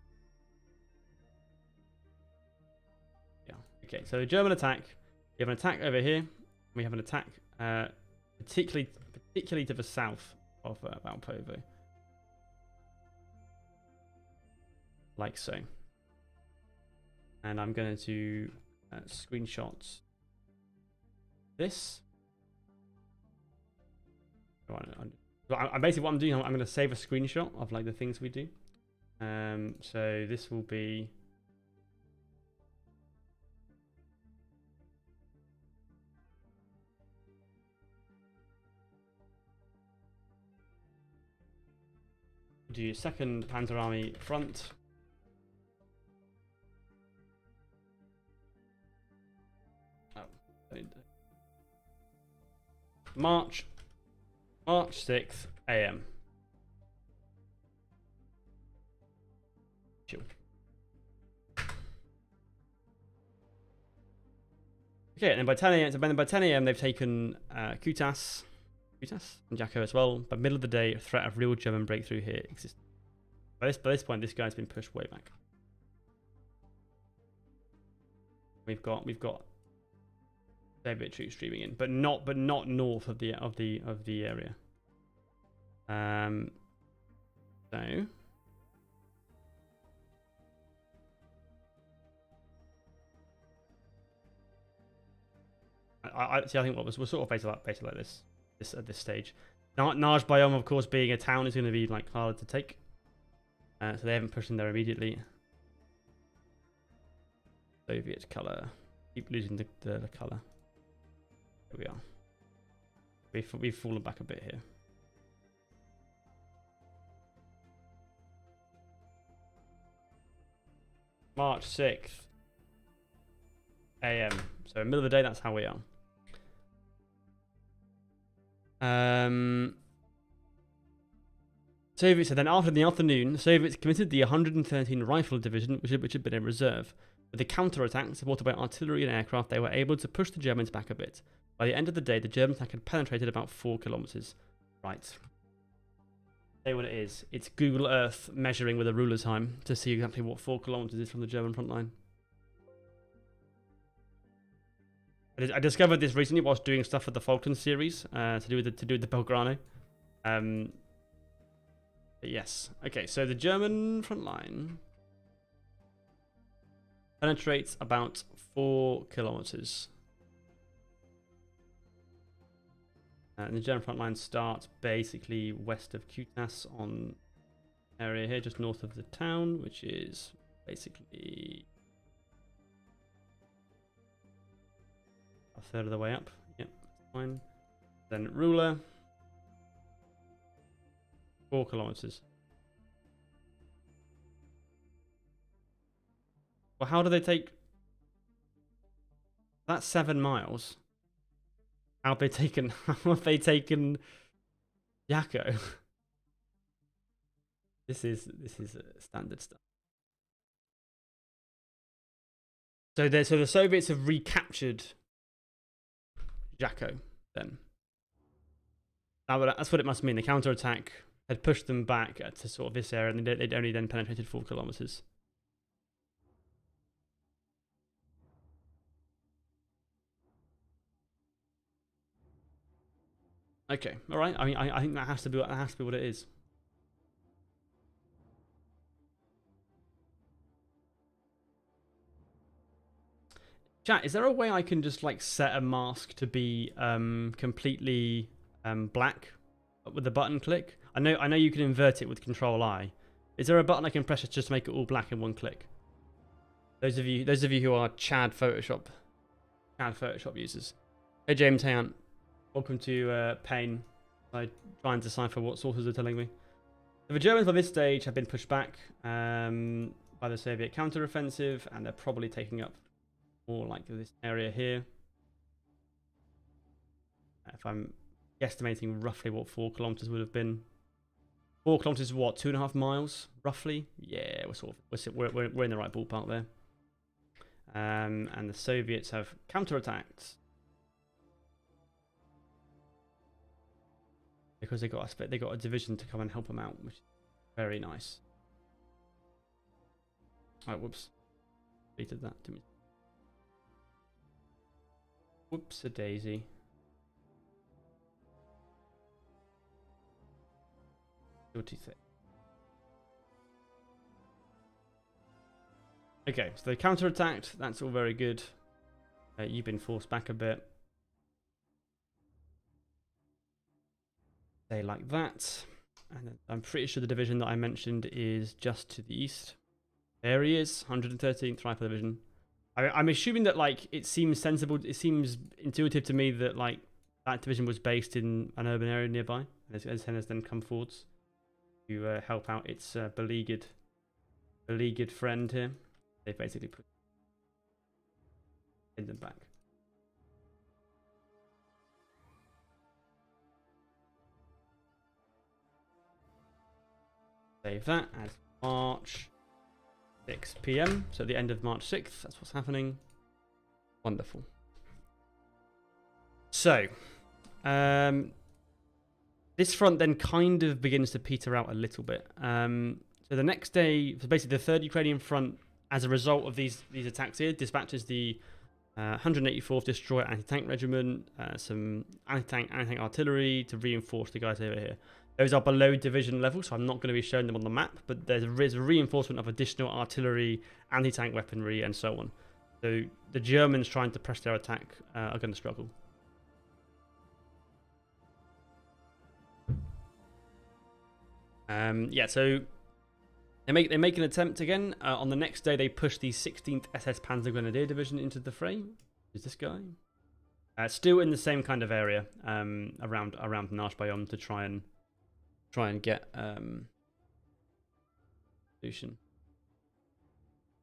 Yeah. Okay. So the German attack. We have an attack over here. We have an attack, particularly to the south of Valpovo, like so. And I'm going to screenshot this. Basically what I'm doing, I'm going to save a screenshot of like the things we do. So this will be do 2nd Panzer Army front. March 6th AM. Chill. Okay, and then by 10 a.m. they've taken Kutas and Jako as well. By middle of the day, a threat of real German breakthrough here exists. By this point, this guy's been pushed way back. We've got Soviet troops streaming in, but not north of the area. So I think we're sort of basically like this at this stage. Najbayom, of course, being a town, is going to be like harder to take. So they haven't pushed in there immediately. Soviet color. Keep losing the color. Here we are. We've fallen back a bit here. March 6th AM. So middle of the day, that's how we are. Soviets, so then after the afternoon, the Soviets committed the 113 Rifle Division, which had been in reserve. With a counterattack supported by artillery and aircraft, they were able to push the Germans back a bit. By the end of the day, the German attack had penetrated about 4 kilometers. Right. Say what it is. It's Google Earth measuring with a ruler time to see exactly what 4 kilometers is from the German front line. I discovered this recently whilst doing stuff for the Falkland series to do with the Belgrano. But yes. Okay, so the German front line penetrates about 4 kilometers. And the German front line starts basically west of Kutas on area here, just north of the town, which is basically a third of the way up. Yep, that's fine. Then ruler, 4 kilometers. Well, how do they take? That's 7 miles. How have they taken? How have they taken Yakko? This is standard stuff. So the Soviets have recaptured Yakko then. That's what it must mean. The counterattack had pushed them back to sort of this area, and they'd only then penetrated 4 kilometers. Okay, all right. I mean, I think that has to be what it is. Chat, is there a way I can just like set a mask to be completely black with the button click? I know you can invert it with Control I. Is there a button I can press just to make it all black in one click? Those of you who are Chad Photoshop users. Hey James, hey Ant. Welcome to Pain. I try and decipher what sources are telling me. The Germans by this stage have been pushed back by the Soviet counteroffensive, and they're probably taking up more like this area here. If I'm guesstimating roughly what 4 kilometers would have been. 4 kilometers is what, 2.5 miles roughly? Yeah, we're in the right ballpark there. And the Soviets have counterattacked because they got a division to come and help them out, which is very nice. Oh, whoops, deleted that. Didn't we? Whoops a daisy. What do you think? Okay, so they counterattacked. That's all very good. You've been forced back a bit. Stay like that. And then I'm pretty sure the division that I mentioned is just to the east. There he is, 113th Rifle Division. I'm assuming that like it seems sensible. It seems intuitive to me that like that division was based in an urban area nearby, and has then come forwards to help out its beleaguered friend here. They basically put them back. Save that as March 6 PM. So the end of March 6th. That's what's happening. Wonderful. So, this front then kind of begins to peter out a little bit. So the next day, so basically the 3rd Ukrainian front, as a result of these attacks here, dispatches the 184th Destroyer Anti-Tank Regiment, some anti-tank artillery to reinforce the guys over here. Those are below division level, so I'm not going to be showing them on the map, but there's a reinforcement of additional artillery, anti-tank weaponry, and so on. So the Germans trying to press their attack are going to struggle. Yeah, so they make an attempt again. On the next day, they push the 16th SS Panzer Grenadier Division into the fray. Who's this guy? Still in the same kind of area around Nash Bayonne to try and get solution.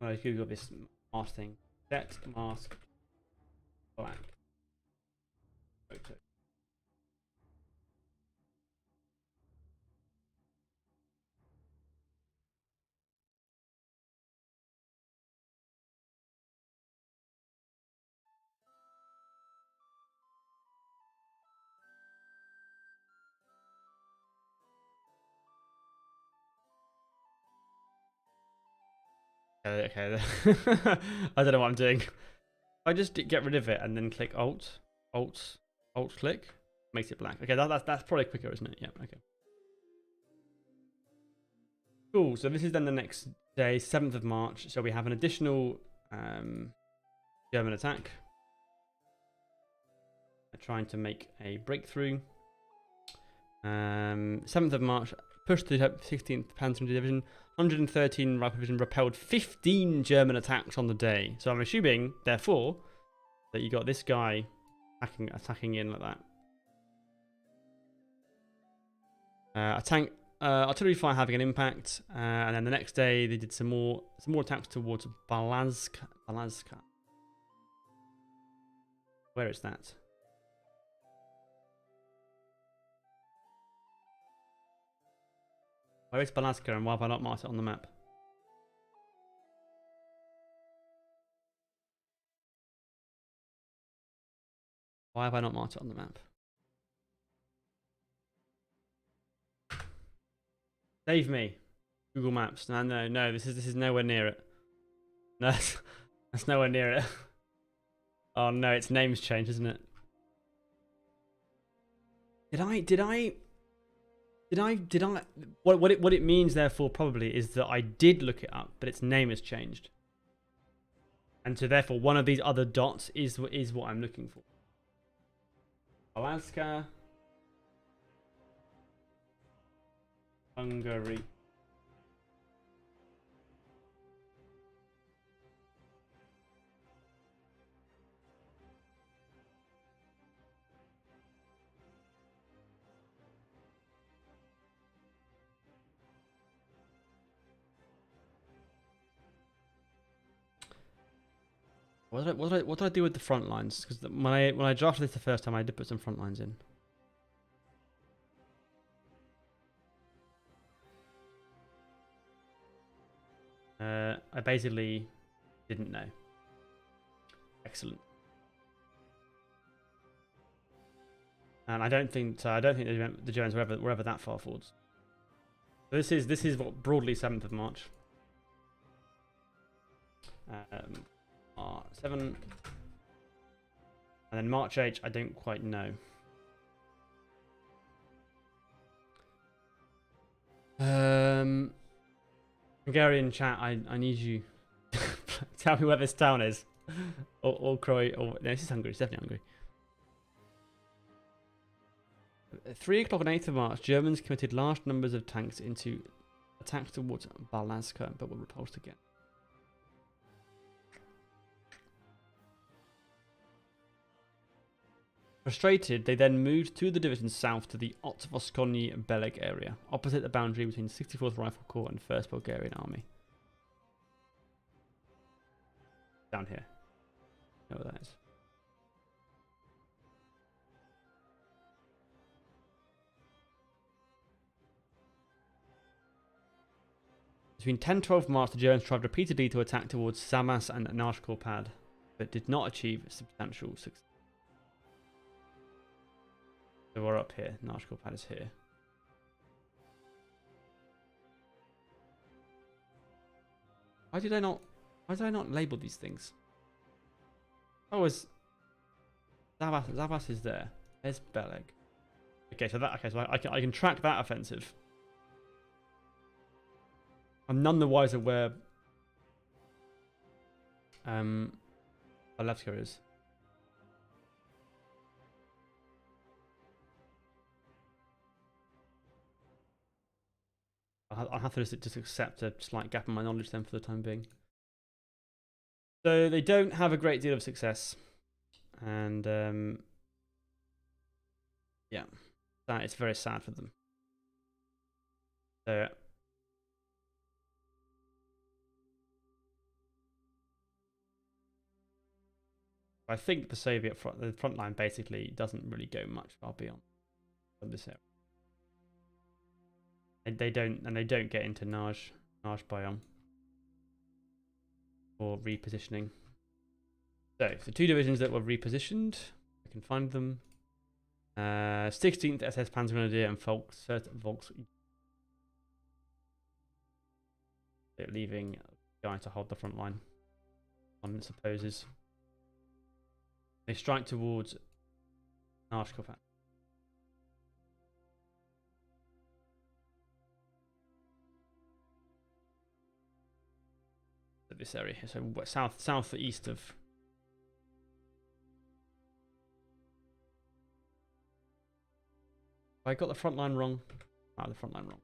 I Google this mask thing. Set mask black photo. Okay. I don't know what I'm doing. I just get rid of it and then click Alt, click, makes it black. Okay, that's probably quicker, isn't it? Yeah. Okay. Cool. So this is then the next day, 7th of March. So we have an additional German attack. They're trying to make a breakthrough. 7th of March, pushed the 16th Panzer Division. 113 Rifle Division repelled 15 German attacks on the day. So I'm assuming, therefore, that you got this guy attacking in like that. Artillery fire having an impact, and then the next day they did some more attacks towards Balazka. Where is that? Where is Balazka, and why have I not marked it on the map? Why have I not marked it on the map? Save me. Google Maps. No. This is nowhere near it. No, that's nowhere near it. Oh no, its name's changed, isn't it? Did I? What it means, therefore, probably is that I did look it up, but its name has changed, and so therefore one of these other dots is what I'm looking for. Alaska, Hungary. What did I do with the front lines? Because when I drafted this the first time, I did put some front lines in. I basically didn't know. Excellent. And I don't think the Germans were ever that far forwards. So this is what broadly 7th of March. R7, and then March H. I don't quite know. Hungarian chat. I need you. Tell me where this town is. or Croy. Or no, this is Hungary. It's definitely Hungary. At 3 o'clock on 8th of March, Germans committed large numbers of tanks into attacks towards Balazka, but were repulsed again. Frustrated, they then moved to the division south to the Otvoskony Beleg area, opposite the boundary between 64th Rifle Corps and 1st Bulgarian Army. Down here. You know what that is. Between 10-12 March, the Germans tried repeatedly to attack towards Samas and Narshkorpad, but did not achieve substantial success. So we're up here. Narshkorpad is here. Why did I not label these things? Oh, Zavas is there. There's Beleg. Okay, so I can track that offensive. I'm none the wiser where Alevska is. I'll have to just accept a slight gap in my knowledge then for the time being. So they don't have a great deal of success, and yeah, that is very sad for them. So I think the Soviet front line basically doesn't really go much far beyond this area. They don't get into Naj biome or repositioning. So the two divisions that were repositioned, I can find them. 16th SS Panzergrenadier and Volks leaving guy to hold the front line on its opposes. They strike towards Arshkov. This area here, so southeast of. I got the front line wrong. The front line wrong.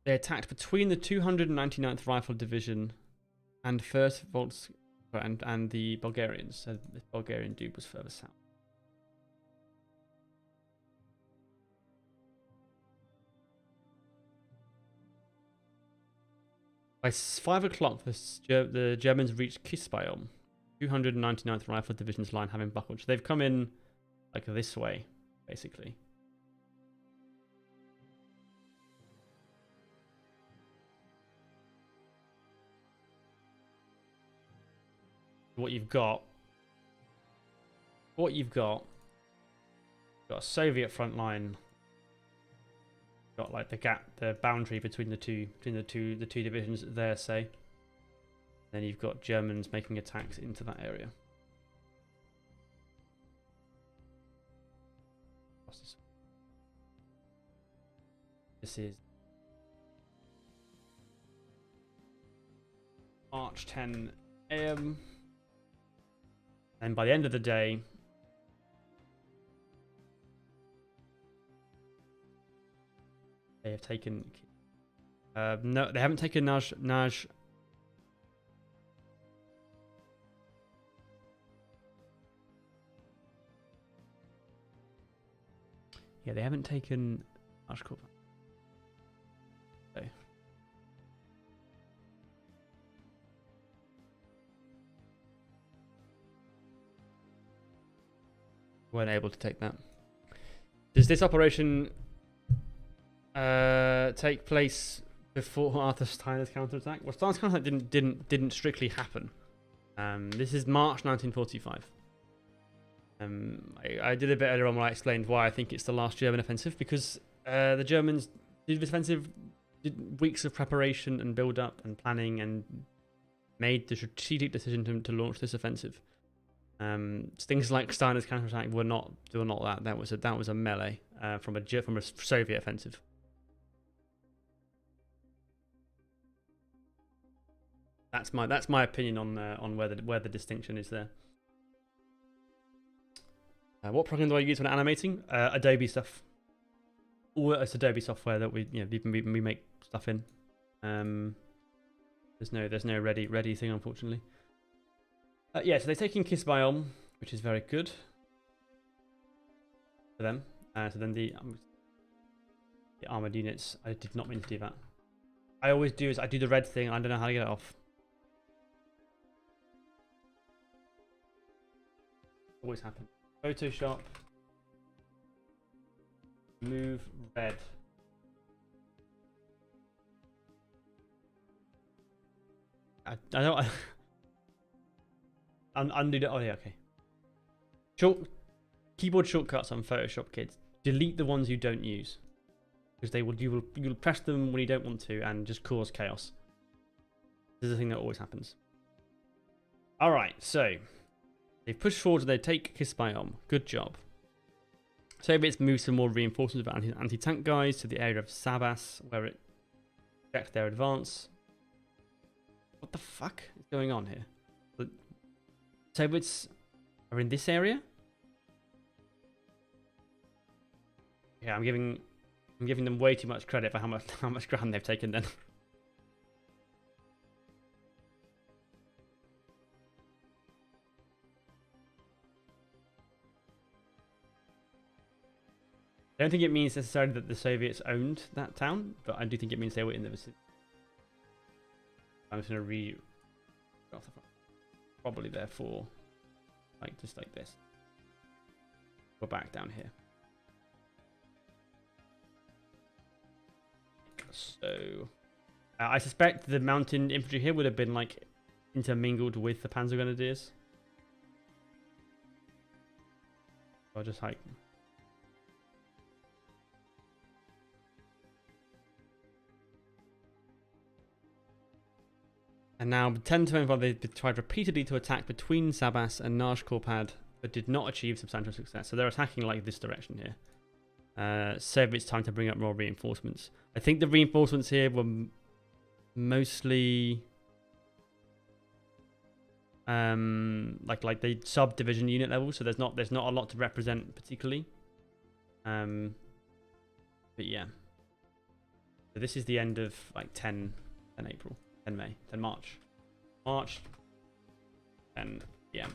They attacked between the 299th Rifle Division and 1st Volks and the Bulgarians. So the Bulgarian dude was further south. By 5 o'clock, the Germans reached Kisbayom, 299th Rifle Division's line having buckled. So they've come in like this way, basically. What you've got a Soviet front line. Got like the gap, the boundary between the two divisions there, say. Then you've got Germans making attacks into that area. This is March 10 AM. And by the end of the day, they have taken. No, they haven't taken Naj. Yeah, they haven't taken Ashkov. Okay. Weren't able to take that. Does this operation take place before Arthur Steiner's counterattack? Well, Steiner's counterattack didn't strictly happen. This is March 1945. I did a bit earlier on when I explained why I think it's the last German offensive, because the Germans did this offensive, did weeks of preparation and build up and planning, and made the strategic decision to launch this offensive. Things like Steiner's counterattack were not that. That was a melee from a Soviet offensive. That's my opinion on where the distinction is there. What program do I use when animating? Adobe stuff. It's Adobe software that we make stuff in. There's no ready thing, unfortunately. Yeah, so they're taking Kisbayom, which is very good for them. So then the armored units. I did not mean to do that. I always do is I do the red thing. I don't know how to get it off. Always happens. Photoshop. Move red. I don't. Undo that. Oh yeah, okay. Keyboard shortcuts on Photoshop, kids. Delete the ones you don't use, because you will press them when you don't want to and just cause chaos. This is a thing that always happens. All right, so they've pushed forward. They take Kisbayom. Good job. Soviets moved some more reinforcements of anti-tank guys to the area of Sabas, where it checked their advance. What the fuck is going on here? The Soviets are in this area? Yeah, I'm giving them way too much credit for how much ground they've taken then. I don't think it means necessarily that the Soviets owned that town, but I do think it means they were in the vicinity. I'm just going to read off the front. Probably therefore, just like this. We're back down here. So, I suspect the mountain infantry here would have been intermingled with the Panzer Grenadiers. I'll just like. And now 10-25, they tried repeatedly to attack between Sabas and Najkorpad, but did not achieve substantial success. So they're attacking like this direction here. So it's time to bring up more reinforcements. I think the reinforcements here were mostly like the sub-division unit level, so there's not a lot to represent particularly. But yeah. So this is the end of like 10 April. 10 May, 10 March. March, 10 PM.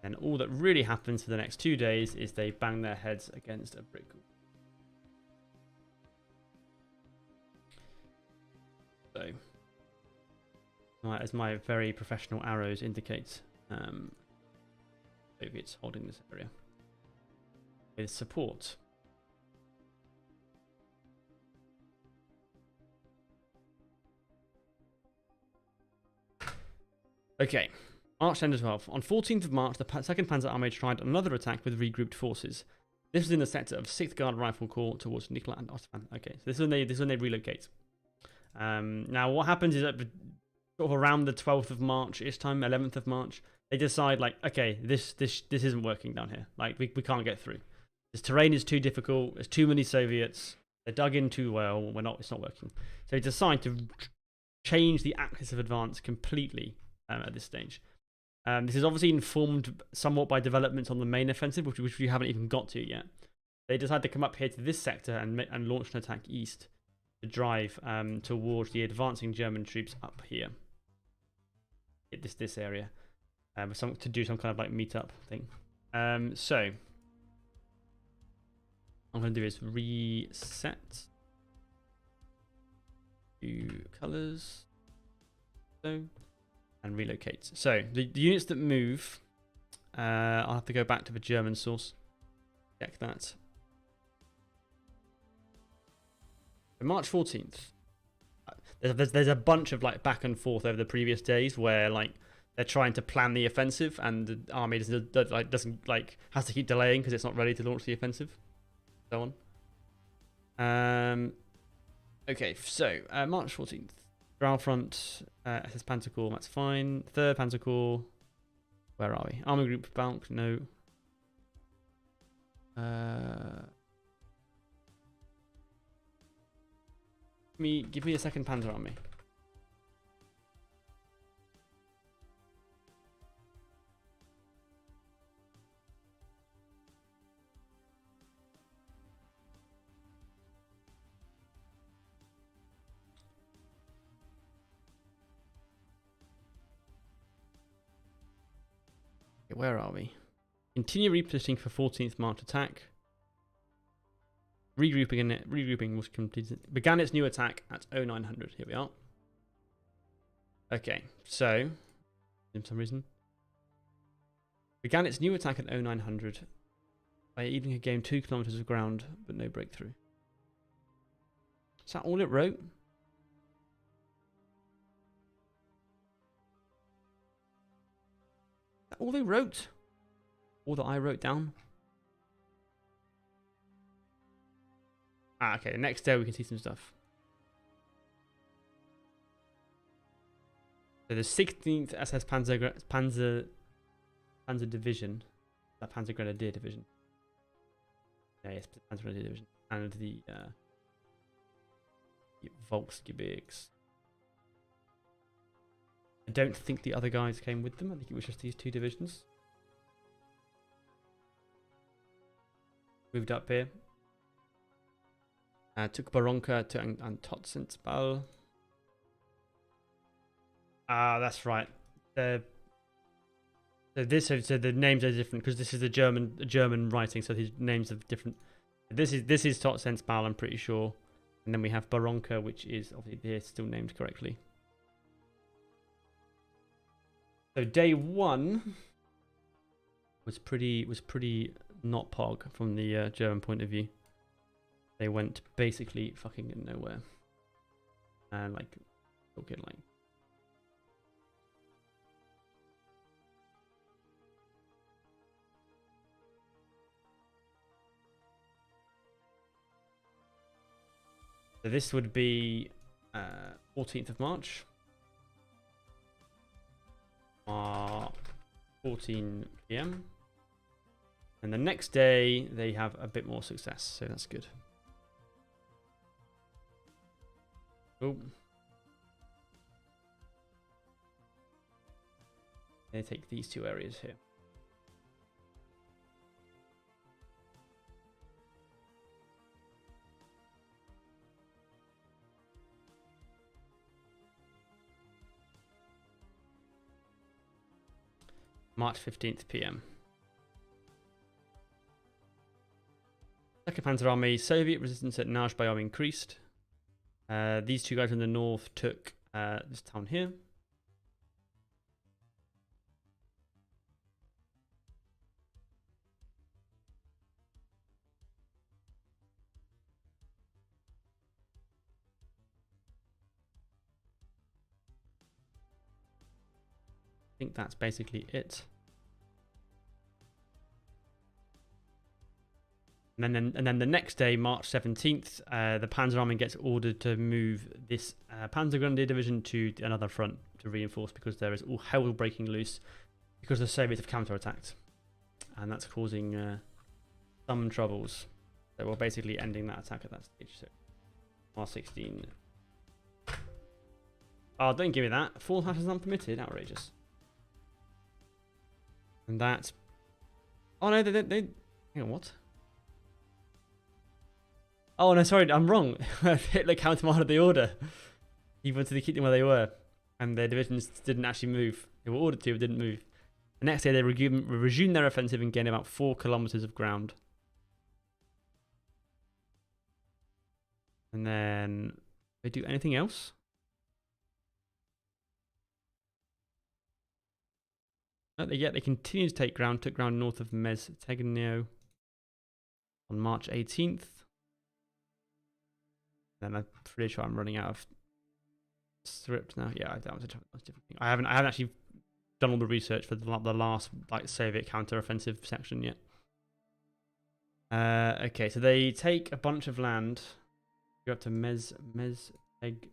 And all that really happens for the next 2 days is they bang their heads against a brick wall. So, as my very professional arrows indicate, Soviets holding this area with support. Okay, March 10 to 12. On 14th of March, the 2nd Panzer Army tried another attack with regrouped forces. This was in the sector of 6th Guard Rifle Corps towards Nikola and Ostfan. Okay, so this is when they relocate. Now, what happens is that sort of around the 12th of March-ish time, 11th of March, they decide, like, okay, this isn't working down here. Like, we can't get through. This terrain is too difficult. There's too many Soviets. They're dug in too well. It's not working. So they decide to change the axis of advance completely at this stage. This is obviously informed somewhat by developments on the main offensive, which we haven't even got to yet. They decide to come up here to this sector and launch an attack east to drive towards the advancing German troops up here. Hit this area to do some kind of like meetup thing. So what I'm going to do is reset to colors. And relocate. So the units that move, I'll have to go back to the German source. Check that. So March 14th. There's a bunch of like back and forth over the previous days where like they're trying to plan the offensive and the army doesn't has to keep delaying because it's not ready to launch the offensive. So on. Okay, so March 14th. Ground front, SS Panzer Corps, that's fine. 3rd Panzer Corps, where are we? Army Group Balk, no. Give me a 2nd Panzer Army. Where are we? Continue repositioning for 14th March attack. Regrouping was completed. Began its new attack at 0900. Here we are. Okay, so for some reason began its new attack at 0900 by even gained 2 kilometers of ground, but no breakthrough. Is that all it wrote? All they wrote, all that I wrote down. Okay, the next day we can see some stuff. So the 16th SS Panzer Division, that Panzer Grenadier Division. Yeah, yes, Panzer Grenadier Division, and the Volksgebirgs. I don't think the other guys came with them. I think it was just these 2 divisions. Moved up here. Took Baronka to Antotsenspal. That's right. So the names are different because this is a German writing, so his names are different. This is Totsensbal, I'm pretty sure, and then we have Baronka, which is obviously here still named correctly. So day 1 was pretty not pog from the German point of view. They went basically fucking nowhere, and like talking like. . So this would be 14th of March. 14 p.m. And the next day they have a bit more success, so that's good. Oh. They take these two areas here. March 15th p.m. Second Panzer Army, Soviet resistance at Najbayam increased. These two guys in the north took this town here. I think that's basically it. And then the next day, March 17th, the Panzer Army gets ordered to move this Panzer Grenadier Division to another front to reinforce, because there is all hell breaking loose because the Soviets have counterattacked. And that's causing some troubles. So we're basically ending that attack at that stage. So R16. Oh, don't give me that. Full hash is unpermitted. Outrageous. And that's... Oh no, they hang on, what? Oh no, sorry, I'm wrong. Hitler countermanded the order. He wanted to keep them where they were, and their divisions didn't actually move. They were ordered to, but didn't move. The next day, they resumed their offensive and gained about 4 kilometers of ground. And then they do anything else? No, they continue to take ground. Took ground north of Meztegnio on March 18th. Then I'm pretty sure I'm running out of script now. Yeah, that was a different thing. I haven't actually done all the research for the last like Soviet counter-offensive section yet. Okay, so they take a bunch of land. Go up to Mezteg.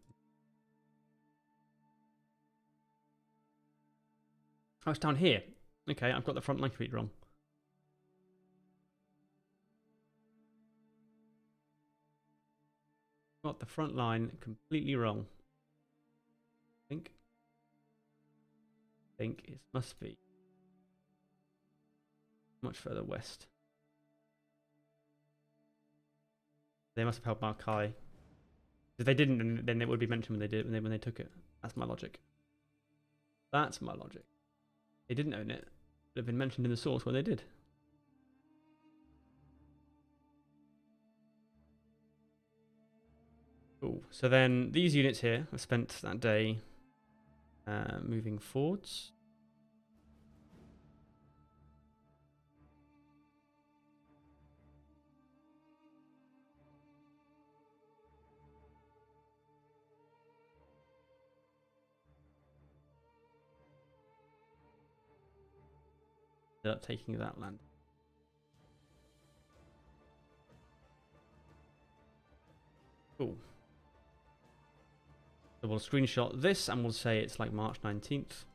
Oh, it's down here. Okay, I've got the front line completely wrong. Got the front line completely wrong. I think it must be much further west. They must have helped Markai. If they didn't, then it would be mentioned when they took it. That's my logic. That's my logic. They didn't own it. It would have been mentioned in the source when they did. Cool. So then these units here have spent that day moving forwards. Ended up taking that land. Cool. So we'll screenshot this and we'll say it's like March 19th.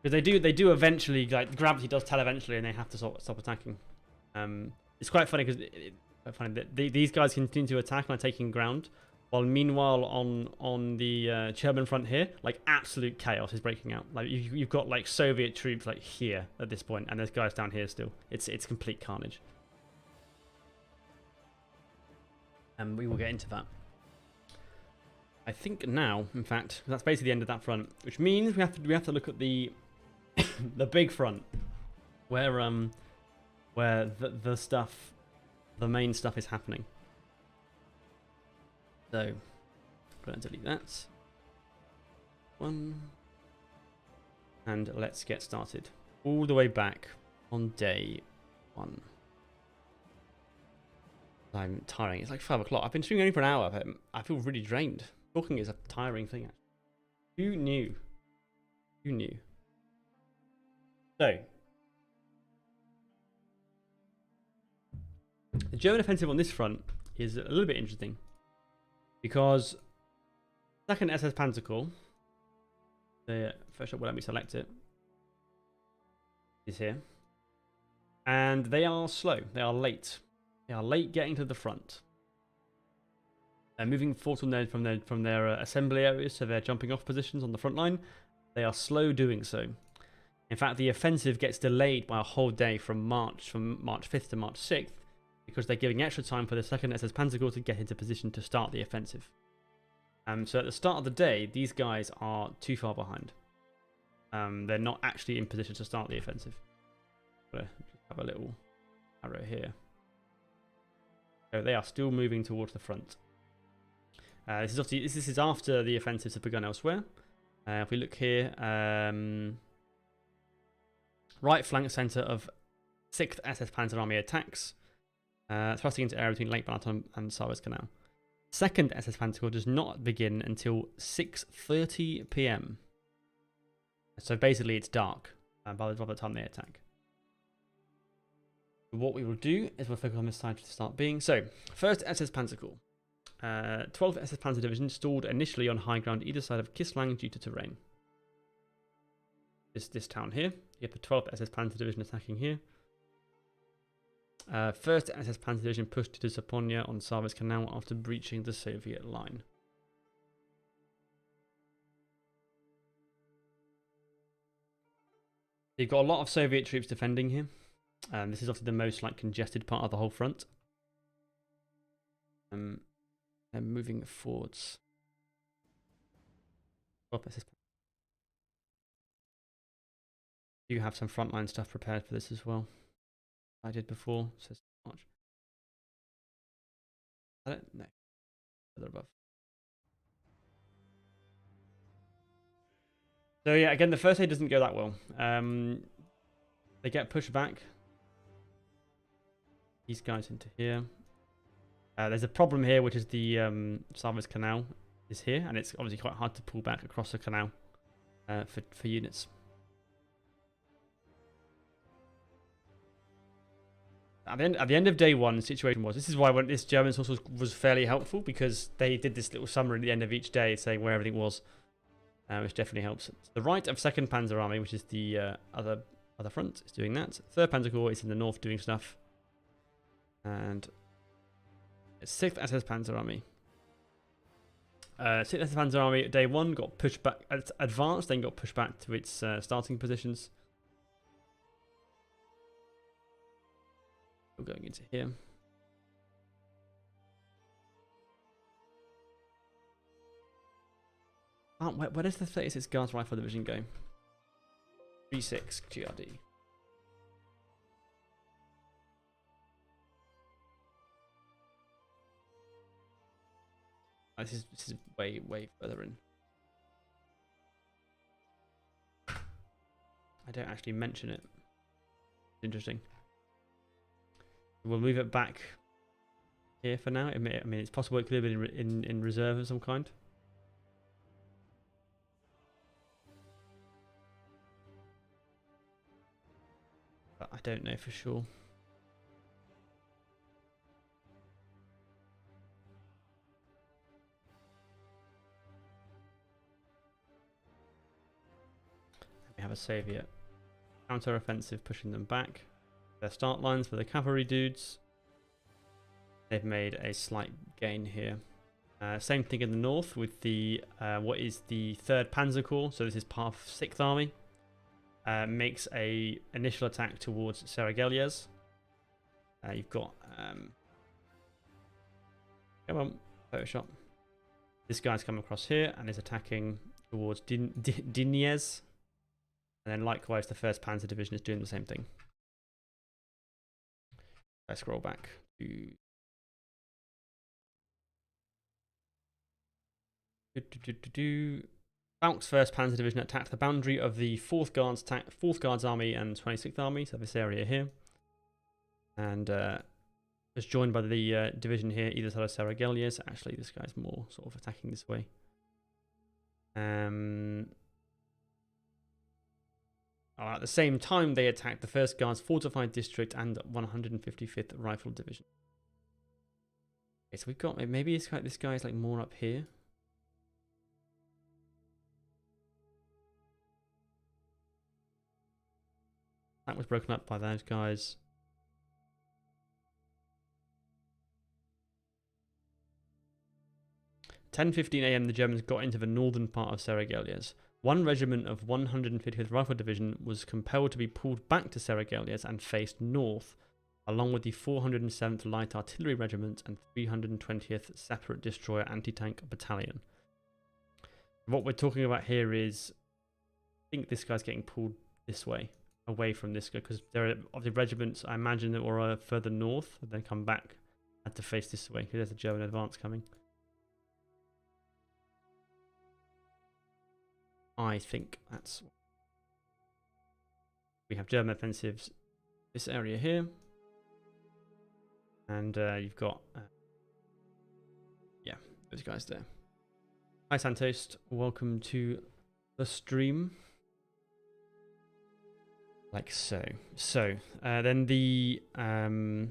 Because they do eventually, like gravity does tell eventually, and they have to stop attacking. It's quite funny because these guys continue to attack and are taking ground, while meanwhile on the German front here, like absolute chaos is breaking out. Like you've got like Soviet troops like here at this point, and there's guys down here still. It's complete carnage. And we will get into that. I think now, in fact, that's basically the end of that front, which means we have to look at the the big front, where the stuff, the main stuff is happening. So, I'm going to delete that one, and let's get started. All the way back on day 1. I'm tiring. It's like 5 o'clock. I've been streaming only for an hour, but I feel really drained. Talking is a tiring thing. Who knew? Who knew? So, the German offensive on this front is a little bit interesting. Because 2nd SS Panzer Corps, the first shot will let me select it, is here. And they are slow. They are late. They are late getting to the front. They're moving forward from their assembly areas to their jumping off positions on the front line. They are slow doing so. In fact, the offensive gets delayed by a whole day from March 5th to March 6th because they're giving extra time for the 2nd SS Panzer Corps to get into position to start the offensive. So at the start of the day, these guys are too far behind. They're not actually in position to start the offensive. Just have a little arrow here. So they are still moving towards the front. This is after the offensives have begun elsewhere. If we look here, right flank centre of 6th SS Panzer Army attacks, thrusting into area between Lake Balaton and Suez Canal. 2nd SS Panzer Corps does not begin until 6:30 PM. So basically it's dark by the time they attack. What we will do is we'll focus on this side to start being. So, 1st SS Panzer Corps. 12th SS Panzer Division stalled initially on high ground either side of Kislang due to terrain. This town here. You have the 12th SS Panzer Division attacking here. 1st SS Panzer Division pushed to Zaponia on Suez Canal after breaching the Soviet line. You've got a lot of Soviet troops defending here. This is obviously the most congested part of the whole front. They're moving forwards. You have some frontline stuff prepared for this as well. I did before, so it's not much. I don't know. Further above. So yeah, again, the first day doesn't go that well. They get pushed back. These guys into here. There's a problem here, which is the Suez Canal is here, and it's obviously quite hard to pull back across the canal for units. At the end of day one, the situation was, this is why this German source was fairly helpful, because they did this little summary at the end of each day saying where everything was, which definitely helps. To the right of 2nd Panzer Army, which is the other front, is doing that. 3rd Panzer Corps is in the north doing stuff. And 6th SS Panzer Army. 6th SS Panzer Army at day one got pushed back, advanced, then got pushed back to its starting positions. We're going into here. Where does the 36 Guards Rifle Division go? 36 GRD. Oh, this is way further in. I don't actually mention it. It's interesting. We'll move it back here for now. I mean, it's possible it could have been in reserve of some kind. But I don't know for sure. We have a Soviet counter-offensive pushing them back. Their start lines for the cavalry dudes. They've made a slight gain here. Same thing in the north with the what is the 3rd Panzer Corps. So this is part of 6th Army. Makes a initial attack towards serra, gillias. You've got come on, Photoshop. This guy's come across here and is attacking towards Dinez. And then likewise, the 1st Panzer Division is doing the same thing. I scroll back to Falk's 1st Panzer Division attacked the boundary of the 4th Guards Army and 26th Army, so this area here, and was joined by the division here, either side of serra, gillias. Actually, this guy's more sort of attacking this way. At the same time, they attacked the 1st Guards Fortified District and 155th Rifle Division. Okay, so we've got maybe it's like this guy's like more up here. That was broken up by those guys. 10:15 a.m. the Germans got into the northern part of Serra Gillias. One regiment of 150th Rifle Division was compelled to be pulled back to Serra Gillias and faced north, along with the 407th Light Artillery Regiment and 320th Separate Destroyer Anti-Tank Battalion. What we're talking about here is, I think this guy's getting pulled this way, away from this guy, because there are obviously regiments, I imagine, that were further north, and then come back, had to face this way, because there's a German advance coming. I think that's... We have German offensives this area here. And you've got... yeah, those guys there. Hi Santost, welcome to the stream. Like so. So, then the 4th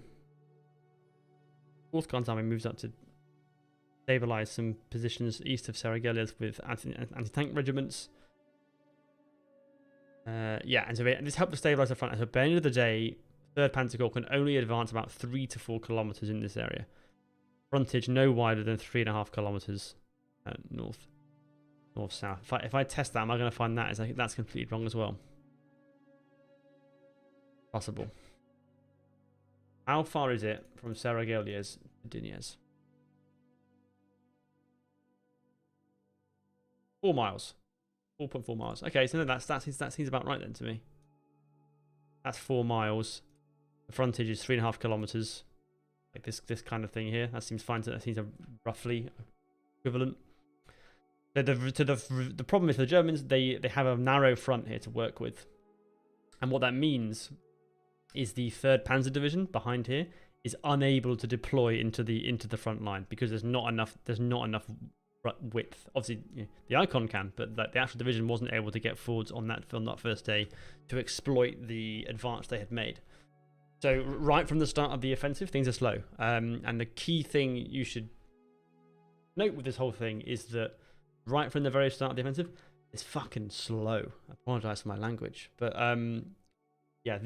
Guards Army moves up to stabilize some positions east of Serra Gillias with anti-tank regiments. Yeah, and so this helped to stabilize the front. And so by the end of the day, 3rd Panzer Corps can only advance about 3 to 4 kilometers in this area. Frontage no wider than 3.5 kilometers north-south. If I test that, am I going to find that? I think that's completely wrong as well. Possible. How far is it from Serra Gillias to Diniez? 4 miles. 4.4 miles. Okay, so no, that seems about right then to me. That's 4 miles. The frontage is 3.5 kilometers. Like this kind of thing here. That seems fine. That seems roughly equivalent. So the problem is for the Germans, they have a narrow front here to work with, and what that means is the 3rd Panzer Division behind here is unable to deploy into the front line because there's not enough width. Obviously, you know, the Icon can, but the actual division wasn't able to get forwards on that first day to exploit the advance they had made. So right from the start of the offensive, things are slow. And the key thing you should note with this whole thing is that right from the very start of the offensive, it's fucking slow. I apologize for my language, but yeah,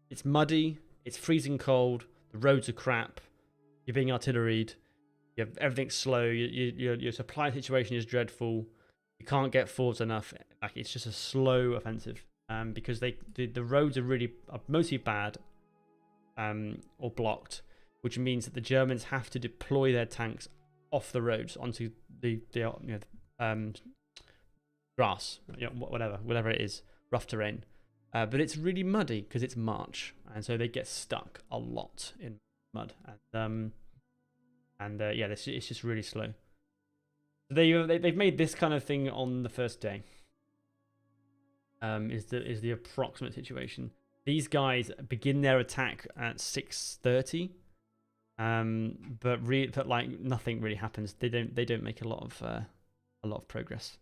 it's muddy, it's freezing cold, the roads are crap, you're being artilleried. You have everything's slow. Your supply situation is dreadful. You can't get forwards enough. Like it's just a slow offensive. Because the roads are mostly bad, or blocked, which means that the Germans have to deploy their tanks off the roads onto the grass, whatever it is, rough terrain. But it's really muddy because it's March, and so they get stuck a lot in mud. And yeah, it's just really slow. They've made this kind of thing on the first day. Is the approximate situation. These guys begin their attack at 6:30, but like nothing really happens. They don't make a lot of progress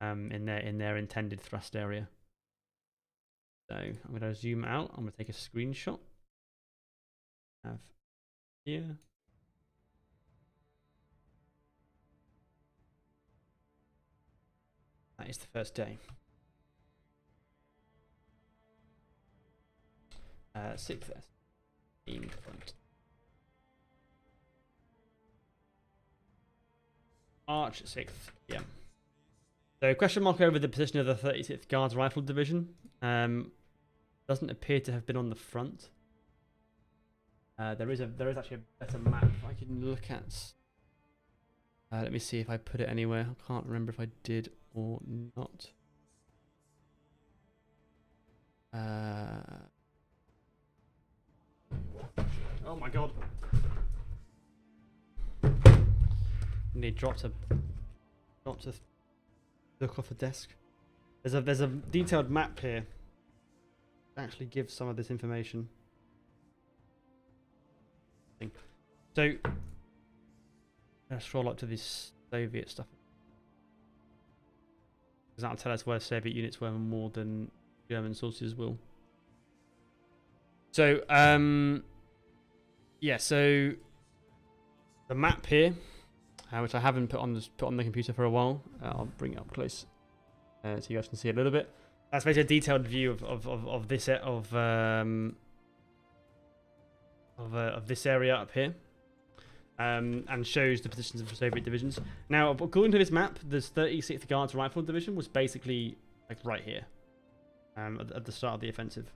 in their intended thrust area. So I'm going to zoom out. I'm going to take a screenshot. Have here. That is the first day. 6th in front. March 6th. Yeah. So question mark over the position of the 36th Guards Rifle Division. Doesn't appear to have been on the front. There is actually a better map I can look at. Let me see if I put it anywhere. I can't remember if I did or not. Oh my god. Nearly dropped a look off the desk. There's a detailed map here that actually gives some of this information. So let's scroll up to this Soviet stuff. Because that'll tell us where Soviet units were more than German sources will. So yeah, so the map here, which I haven't put on the computer for a while. I'll bring it up close so you guys can see a little bit. That's basically a detailed view of this this area up here, and shows the positions of the Soviet divisions. Now, according to this map, the 36th Guards Rifle Division was basically like right here, at the start of the offensive.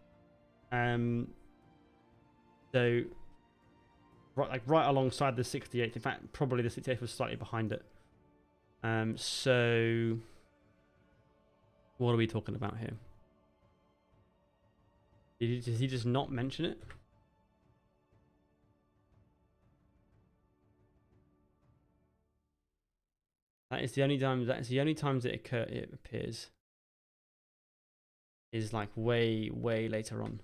So, right alongside the 68th. In fact, probably the 68th was slightly behind it. So, what are we talking about here? Did he just not mention it? That is the only time. That is the only times it appears. Is like way later on.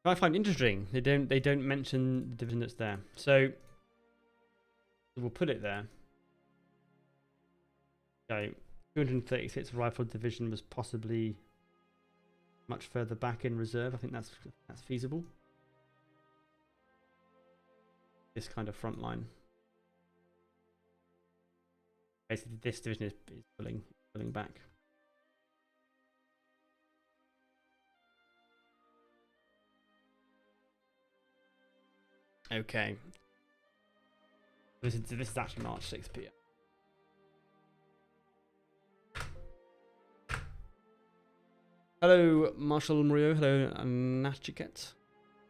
I find interesting. They don't mention the division that's there. So we'll put it there. So 236th Rifle Division was possibly much further back in reserve. I think that's feasible. This kind of front line. Basically, this division is pulling back. Okay. This is actually March 6 p.m. Hello, Marshal Murillo. Hello, Nachiket.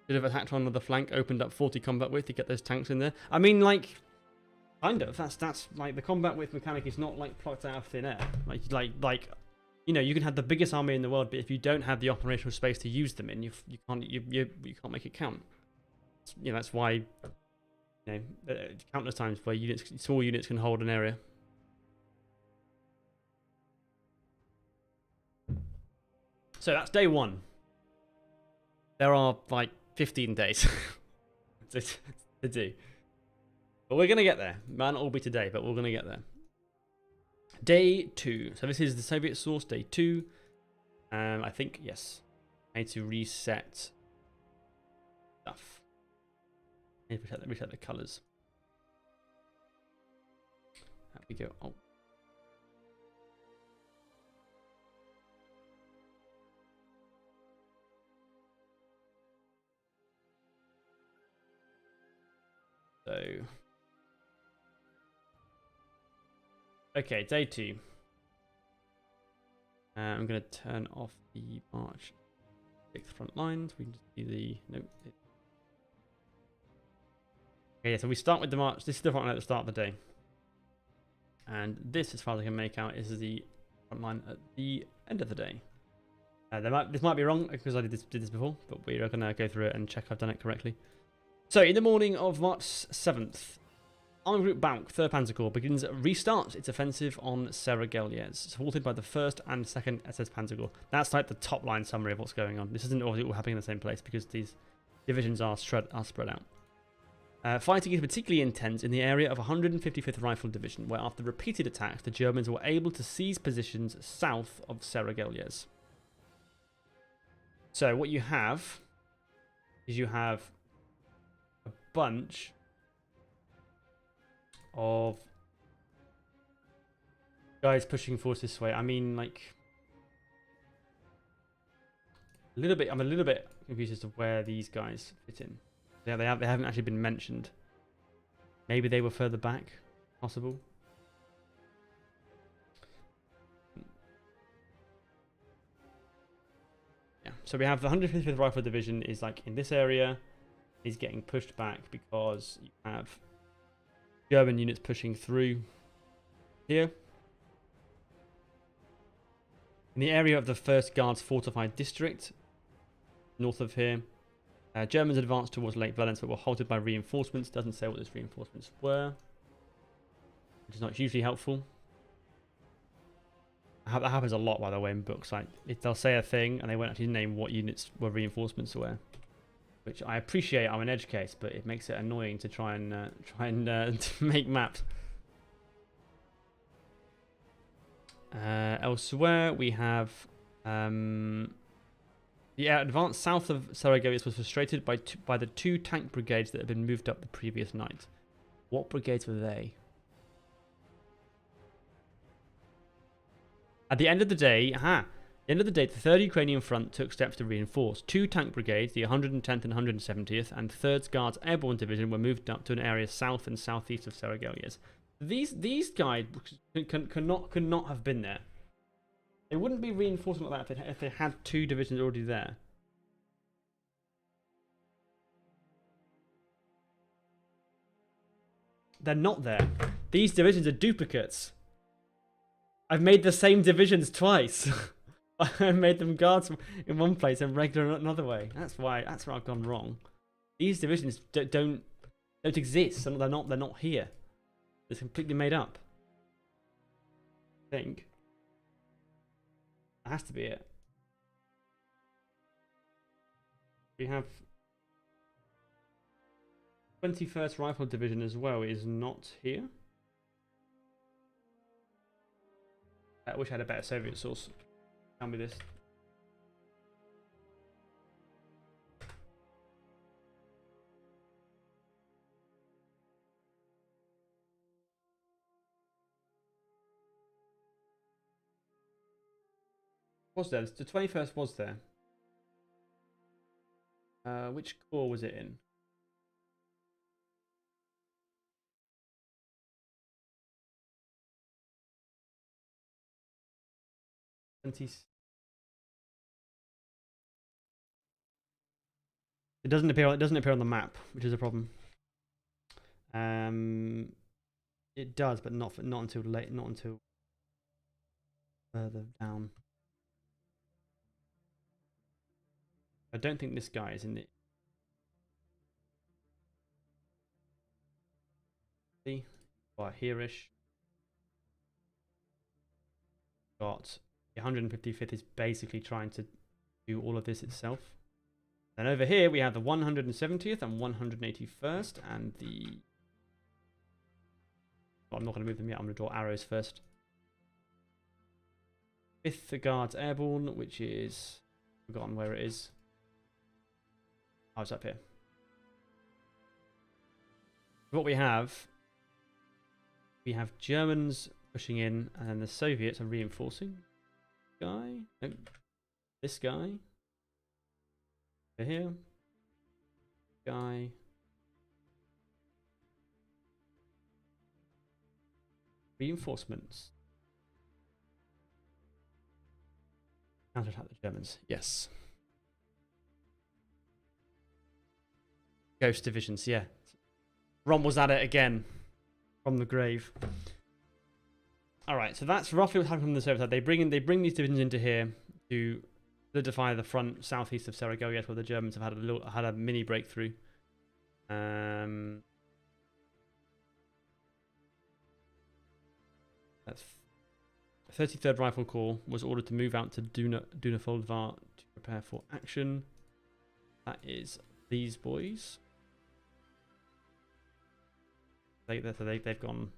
Should have attacked on the flank, opened up 40 combat width to get those tanks in there. I mean, like, kind of. That's like the combat width mechanic is not like plucked out of thin air. Like, you know, you can have the biggest army in the world, but if you don't have the operational space to use them in, you can't make it count. You know, that's why, you know, countless times where small units can hold an area. So that's day one. There are like 15 days to do. But we're going to get there. Might not all be today, but we're going to get there. Day 2. So this is the Soviet source, day 2. I think, yes. I need to reset stuff. I need to reset the colors. There we go. Oh. So, okay, day 2. I'm going to turn off the March 6th front lines. We can just see the nope. Okay, yeah, so we start with the March. This is the front line at the start of the day, and this, as far as I can make out, is the front line at the end of the day. This might be wrong because I did this before, but we are going to go through it and check I've done it correctly. So, in the morning of March 7th, Army Group Bank, 3rd Panzer Corps, restarts its offensive on Serra, supported by the 1st and 2nd SS Panzer Corps. That's like the top line summary of what's going on. This isn't all happening in the same place because these divisions are spread out. Fighting is particularly intense in the area of 155th Rifle Division, where after repeated attacks, the Germans were able to seize positions south of Serra. So, what you have is you have a bunch of guys pushing force this way. I mean, like, I'm a little bit confused as to where these guys fit in. Yeah, they haven't actually been mentioned. Maybe they were further back, possible. Yeah, so we have the 155th Rifle Division is like in this area, is getting pushed back because you have German units pushing through here. In the area of the 1st Guards Fortified District, north of here, Germans advanced towards Lake Valence but were halted by reinforcements. Doesn't say what those reinforcements were, which is not hugely helpful. That happens a lot, by the way, in books. Like, they'll say a thing and they won't actually name what units were reinforcements were. Which I appreciate. I'm an edge case, but it makes it annoying to try and make maps. Elsewhere, we have the advance south of Sarajevo was frustrated by the 2 tank brigades that had been moved up the previous night. What brigades were they? At the end of the day, the 3rd Ukrainian Front took steps to reinforce. 2 tank brigades, the 110th and 170th, and 3rd Guards Airborne Division were moved up to an area south and southeast of serra. These guys could not have been there. They wouldn't be reinforcing like that if they had 2 divisions already there. They're not there. These divisions are duplicates. I've made the same divisions twice. I made them guards in one place and regular another way. That's where I've gone wrong. These divisions don't exist. They're not here. It's completely made up. I think that has to be it. We have 21st Rifle Division as well is not here. I wish I had a better Soviet source. Tell me this. Was there? The 21st was there. Which corps was it in? It doesn't appear on the map, which is a problem. It does, but not until late, not until further down. I don't think this guy is in it. See, quite here-ish. Got the 155th is basically trying to do all of this itself. Then over here we have the 170th and 181st and the... Well, I'm not going to move them yet. I'm going to draw arrows first. 5th Guards Airborne, which is... forgotten where it is. Oh, it's up here. What we have Germans pushing in, and then the Soviets are reinforcing. Guy, nope. This guy. Over here. Guy. Reinforcements. Counterattack the Germans. Yes. Ghost divisions, yeah. Ron was at it again. From the grave. Alright, so that's roughly what's happening on the Soviet side. They bring these divisions into here to solidify the front southeast of serra, where the Germans have had a mini breakthrough. That's 33rd Rifle Corps was ordered to move out to Dunafoldvar to prepare for action. That is these boys. They've gone.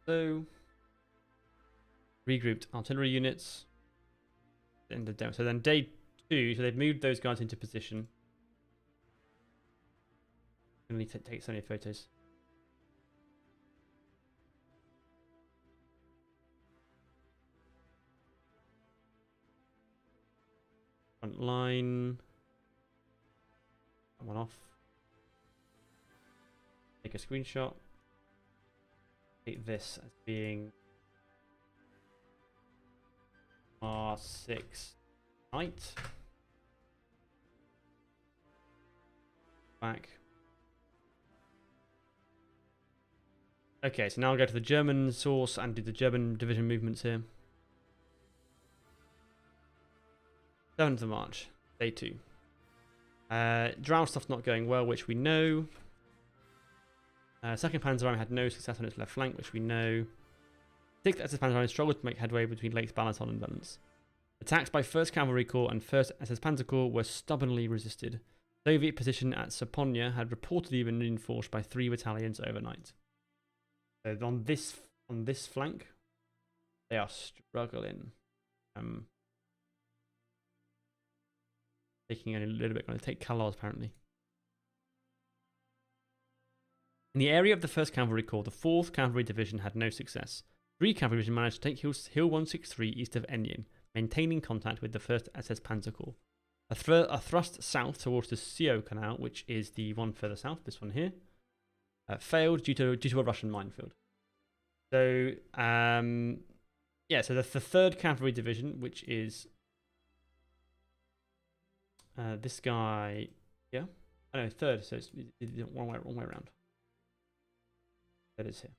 So regrouped artillery units. So then day 2, so they've moved those guys into position. I'm going to take so many photos. Front line. That one off. Take a screenshot. Take this as being R6 right. Back. Okay, so now I'll go to the German source and do the German division movements here. 7th of March, day 2. Drow stuff's not going well, which we know. 2nd Panzer Army had no success on its left flank, which we know. 6th SS Panzer Army struggled to make headway between Lakes Balaton and Valence. Attacks by 1st Cavalry Corps and 1st SS Panzer Corps were stubbornly resisted. Soviet position at Saponia had reportedly been reinforced by 3 battalions overnight. So on this flank, they are struggling. taking a little bit. Going to take Kalos apparently. In the area of the 1st Cavalry Corps, the 4th Cavalry Division had no success. 3 Cavalry Division managed to take Hill 163 east of Enyen, maintaining contact with the 1st SS Panzer Corps. A thrust south towards the Sio Canal, which is the one further south, this one here, failed due to a Russian minefield. So, yeah, so the 3rd Cavalry Division, which is this guy, yeah? Oh no, 3rd, so it's wrong way around. That is here.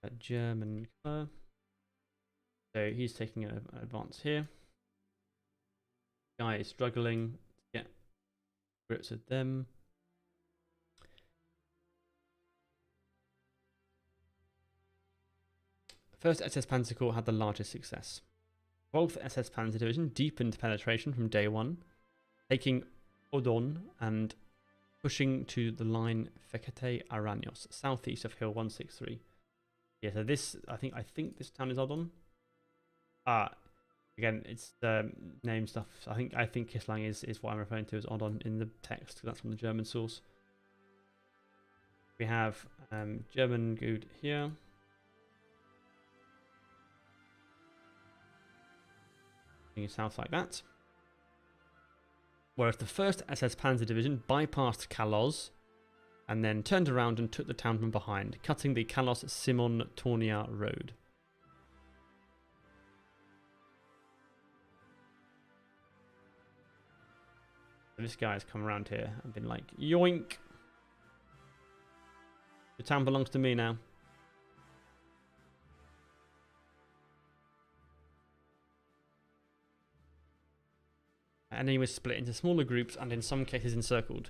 A German color. So he's taking an advance here. Guy is struggling to get grips with them. First SS Panzer Corps had the largest success. 12th SS Panzer Division deepened penetration from day one, taking Odon and pushing to the line Fekete Aranyos, southeast of Hill 163. Yeah, so this I think this town is Odon. Again, it's name stuff. I think Kislang is what I'm referring to as Odon in the text, because that's from the German source. We have German good here. South like that. Whereas the 1st SS Panzer Division bypassed Kalos and then turned around and took the town from behind, cutting the Kalos-Simon-Tornia road. So this guy has come around here and been like, yoink! The town belongs to me now. Enemy was split into smaller groups and in some cases encircled.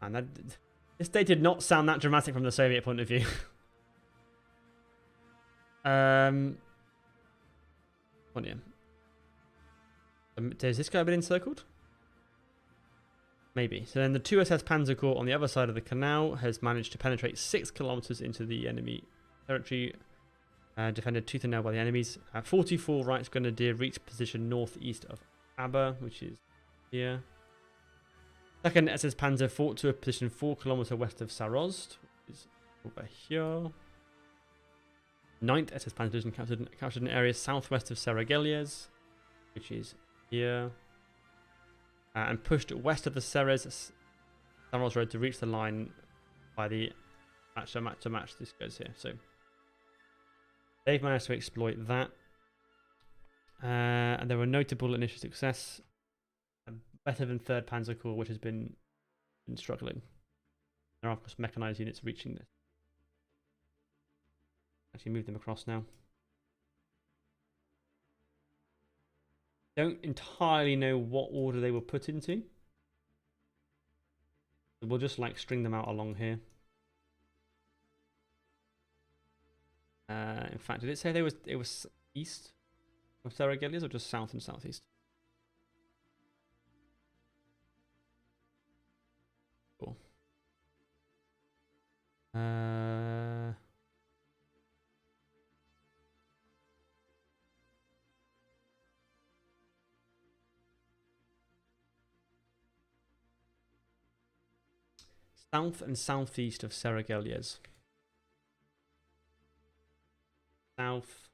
And this day did not sound that dramatic from the Soviet point of view. Has this guy been encircled? Maybe. So then the 2 SS Panzer Corps on the other side of the canal has managed to penetrate 6 kilometers into the enemy territory. Defended tooth and nail by the enemies. 44 Reichs Grenadier reached position northeast of Aber, which is here. 2nd SS Panzer fought to a position 4 kilometers west of Sarost, which is over here. 9th SS Panzer Division captured an area southwest of Serra, which is here. And pushed west of the Saros road to reach the line by the match. This goes here. So they've managed to exploit that. And there were notable initial success, better than 3rd Panzer Corps, which has been struggling. There are, of course, mechanized units reaching this. Actually, move them across now. Don't entirely know what order they were put into. So we'll just like string them out along here. In fact, did it say it was east of Serra or just south and southeast? Cool. South and southeast of Serra. South,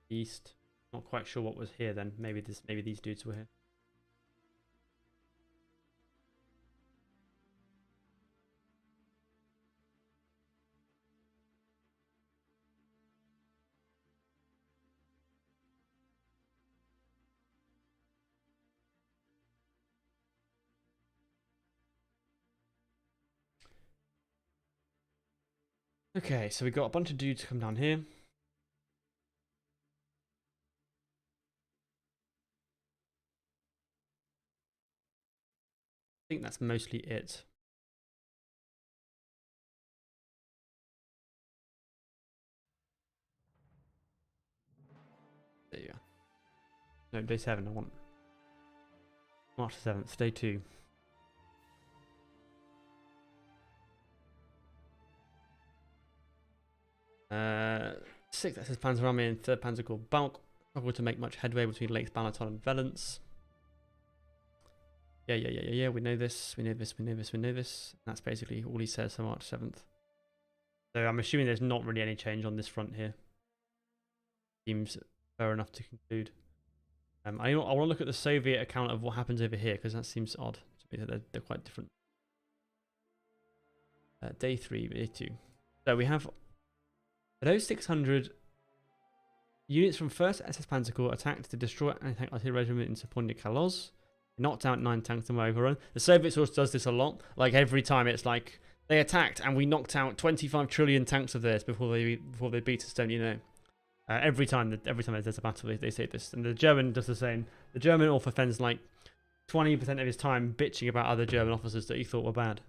east. Not quite sure what was here then. Maybe these dudes were here. Okay, so we got a bunch of dudes come down here. I think that's mostly it. There you go. No, day 7, I want. March 7th, day 2. 6th SS Panzer Army and 3rd Panzer Corps Balk struggled to make much headway between Lakes Balaton and Valence. Yeah. We know this. We know this. That's basically all he says for March 7th. So I'm assuming there's not really any change on this front here. Seems fair enough to conclude. I want to look at the Soviet account of what happens over here because that seems odd to me that they're quite different. Day 3, day 2. So we have at 0600 units from 1st SS Panzer Corps attacked to destroy anti-tank artillery regiment in Saponiya-Kaloz. Knocked out 9 tanks and were overrun. The Soviets also does this a lot. Like every time it's like they attacked and we knocked out 25 trillion tanks of theirs before they beat us. Don't you know? Every time there's a battle, they say this, and the German does the same. The German author spends like 20% of his time bitching about other German officers that he thought were bad.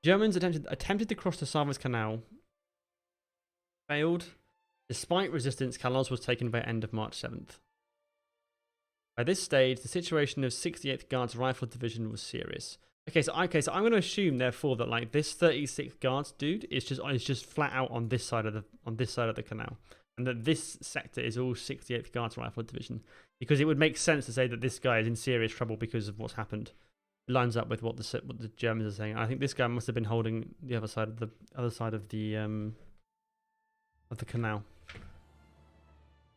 Germans attempted to cross the Savas Canal, failed. Despite resistance, Kaloz was taken by end of March 7th. By this stage, the situation of 68th Guards Rifle Division was serious. Okay, so I'm going to assume therefore that like this 36th Guards dude is just flat out on this side of the canal, and that this sector is all 68th Guards Rifle Division, because it would make sense to say that this guy is in serious trouble because of what's happened. It lines up with what the Germans are saying. I think this guy must have been holding the other side of the canal.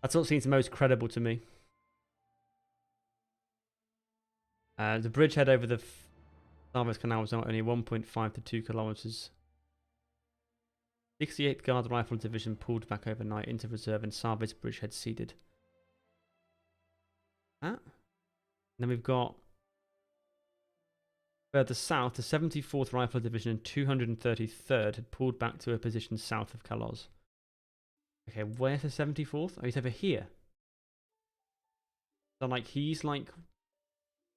That's what seems the most credible to me. The bridgehead over the Savas Canal was now only 1.5 to 2 kilometers. 68th Guard Rifle Division pulled back overnight into reserve and Savas bridgehead ceded. And then we've got further south, the 74th Rifle Division and 233rd had pulled back to a position south of Kaloz. Okay, where's the 74th? Oh, he's over here. So, like, he's, like,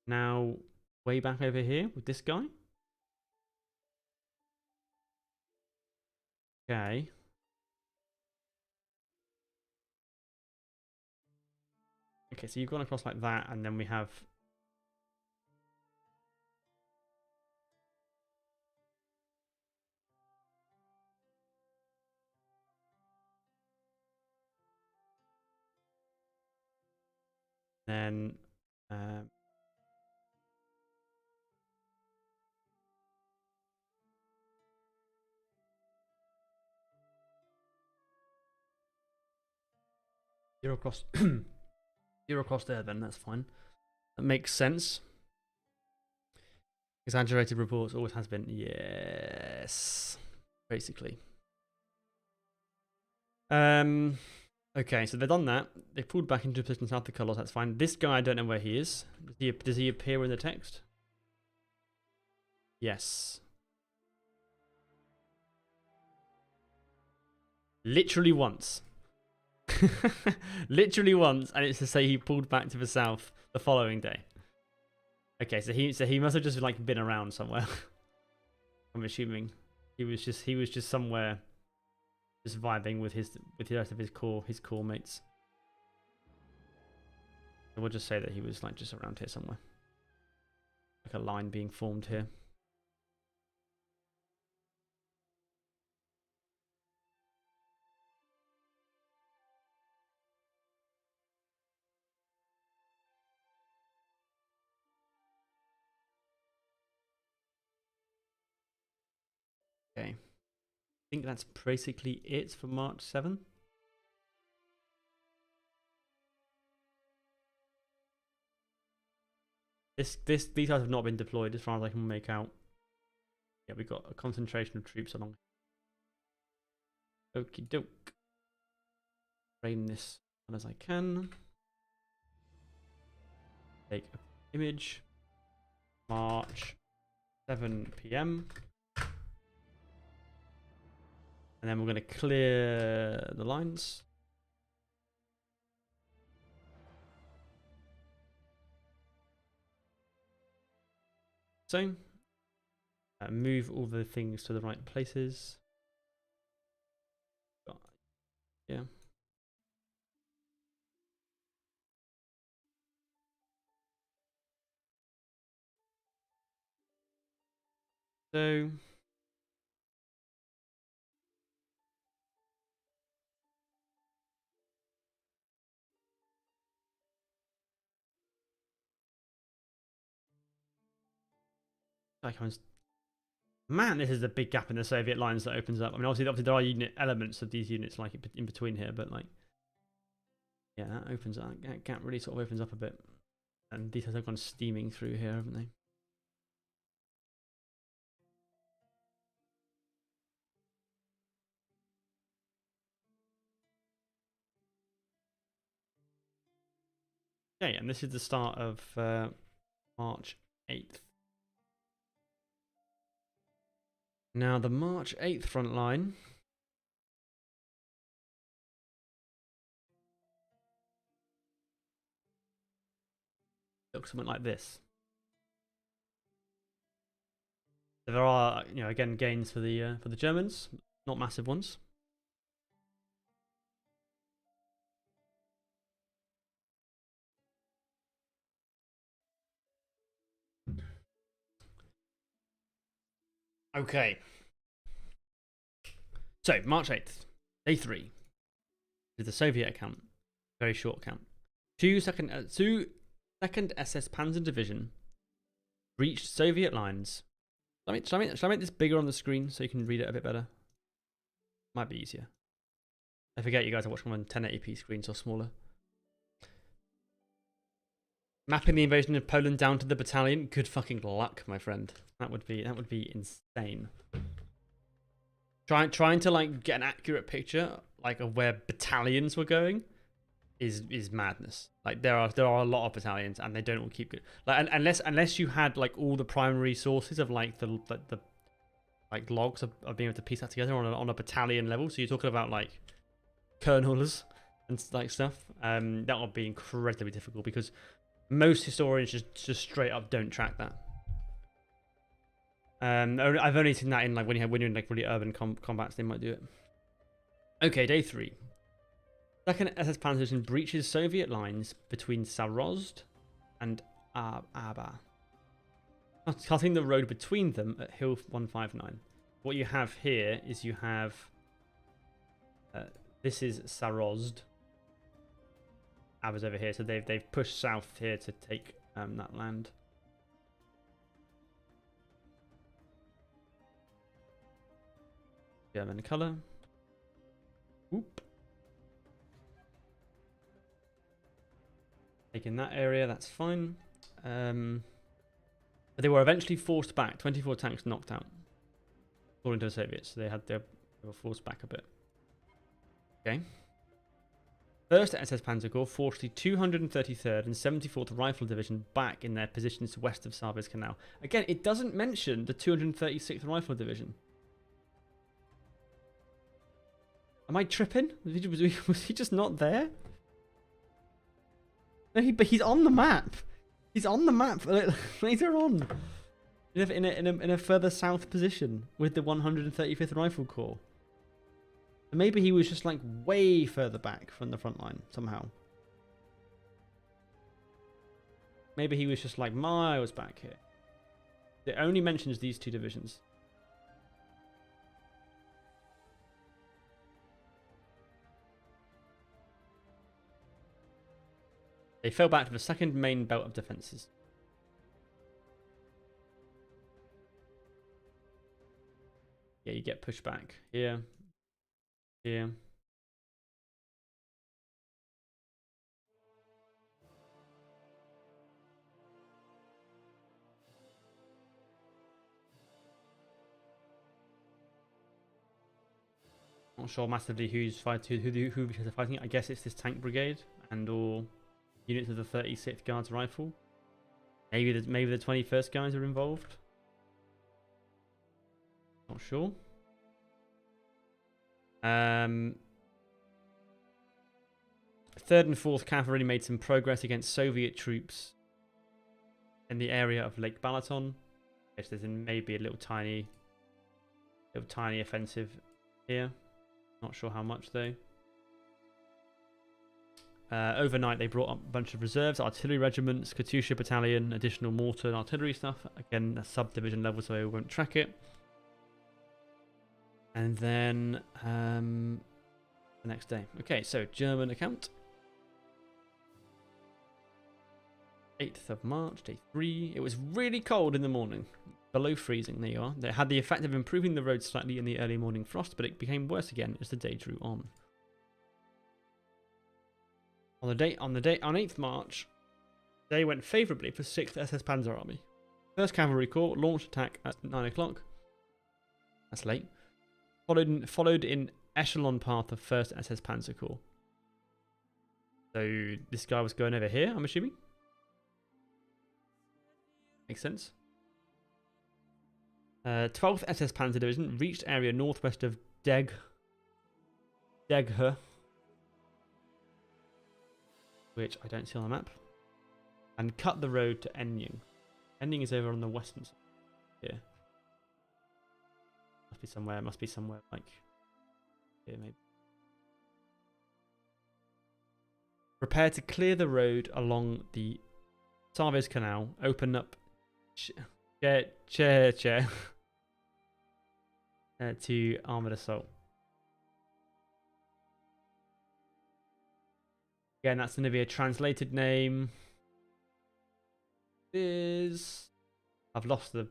now way back over here with this guy? Okay. Okay, so you've gone across like that, and then we have... Then... You're across... You're across there then, that's fine. That makes sense. Exaggerated reports always has been. Yes. Basically. Okay, so they've done that. They've pulled back into a position south of Kaloz, that's fine. This guy, I don't know where he is. Does he appear in the text? Yes. Literally once. Literally once, and it's to say he pulled back to the south the following day. Okay, so he must have just like been around somewhere. I'm assuming he was just somewhere, just vibing with the rest of his core mates. So we'll just say that he was like just around here somewhere, like a line being formed here. Okay, I think that's basically it for March 7th. These guys have not been deployed as far as I can make out. Yeah, we've got a concentration of troops along. Okie doke. Frame this as I can. Take an image. March 7 PM. And then we're going to clear the lines. So, move all the things to the right places. Yeah. So, Like, man, this is a big gap in the Soviet lines that opens up. I mean, obviously there are unit elements of these units like in between here, but like, yeah, that opens up. That gap really sort of opens up a bit, and these have gone steaming through here, haven't they? Okay, and this is the start of March 8th. Now, the March 8th front line looks something like this. There are, you know, again, gains for the Germans, not massive ones. Okay. So, March 8th, day 3. This is the Soviet account. Very short account. 2nd SS Panzer Division breached Soviet lines. Shall I make this bigger on the screen so you can read it a bit better? Might be easier. I forget you guys are watching on 1080p screens or smaller. Mapping the invasion of Poland down to the battalion. Good fucking luck, my friend. That would be insane. Trying to like get an accurate picture like of where battalions were going is madness. Like there are a lot of battalions and they don't all keep good. Like unless you had like all the primary sources of like the like logs of being able to piece that together on a battalion level. So you're talking about like colonels and like stuff. That would be incredibly difficult because most historians just straight up don't track that. I've only seen that in like when you're in like really urban combats, they might do it. Okay, day 3. 2nd SS Panzer Division breaches Soviet lines between Sarozd and Aba, cutting the road between them at Hill 159. What you have here is you have this is Sarozd. Aba's over here, so they've pushed south here to take that land. German colour. Whoop. Taking that area, that's fine. But they were eventually forced back. 24 tanks knocked out, according to the Soviets. So they were forced back a bit. Okay. 1st SS Panzer Corps forced the 233rd and 74th Rifle Division back in their positions west of Savitz Canal. Again, it doesn't mention the 236th Rifle Division. Am I tripping? Was he just not there? No, but he's on the map. He's on the map later on. In a further south position with the 135th Rifle Corps. Maybe he was just like way further back from the front line somehow. Maybe he was just like miles back here. It only mentions these 2 divisions. They fell back to the 2nd main belt of defences. Yeah, you get pushed back here. Here. Not sure massively who's fighting. Who is fighting. I guess it's this tank brigade and all units of the 36th Guards Rifle. Maybe the 21st guys are involved. Not sure. 3rd and 4th Cavalry made some progress against Soviet troops in the area of Lake Balaton. Yes, there's maybe a little tiny offensive here. Not sure how much though. Overnight they brought up a bunch of reserves, artillery regiments, Katyusha battalion, additional mortar and artillery stuff. Again, a sub-division level, so I won't track it. And then the next day. Okay, so German account. 8th of March, day 3. It was really cold in the morning, below freezing. There you are. They had the effect of improving the road slightly in the early morning frost, but it became worse again as the day drew on. On 8th March, the day went favourably for 6th SS Panzer Army. 1st Cavalry Corps launched attack at 9 o'clock. That's late. Followed in echelon path of 1st SS Panzer Corps. So this guy was going over here, I'm assuming. Makes sense. 12th SS Panzer Division reached area northwest of Deghe, which I don't see on the map, and cut the road to Enying. Enying is over on the western side here. Must be somewhere like here maybe. Prepare to clear the road along the Sarves Canal. Open up chair to armoured assault. Again, that's going to be a translated name. I've lost my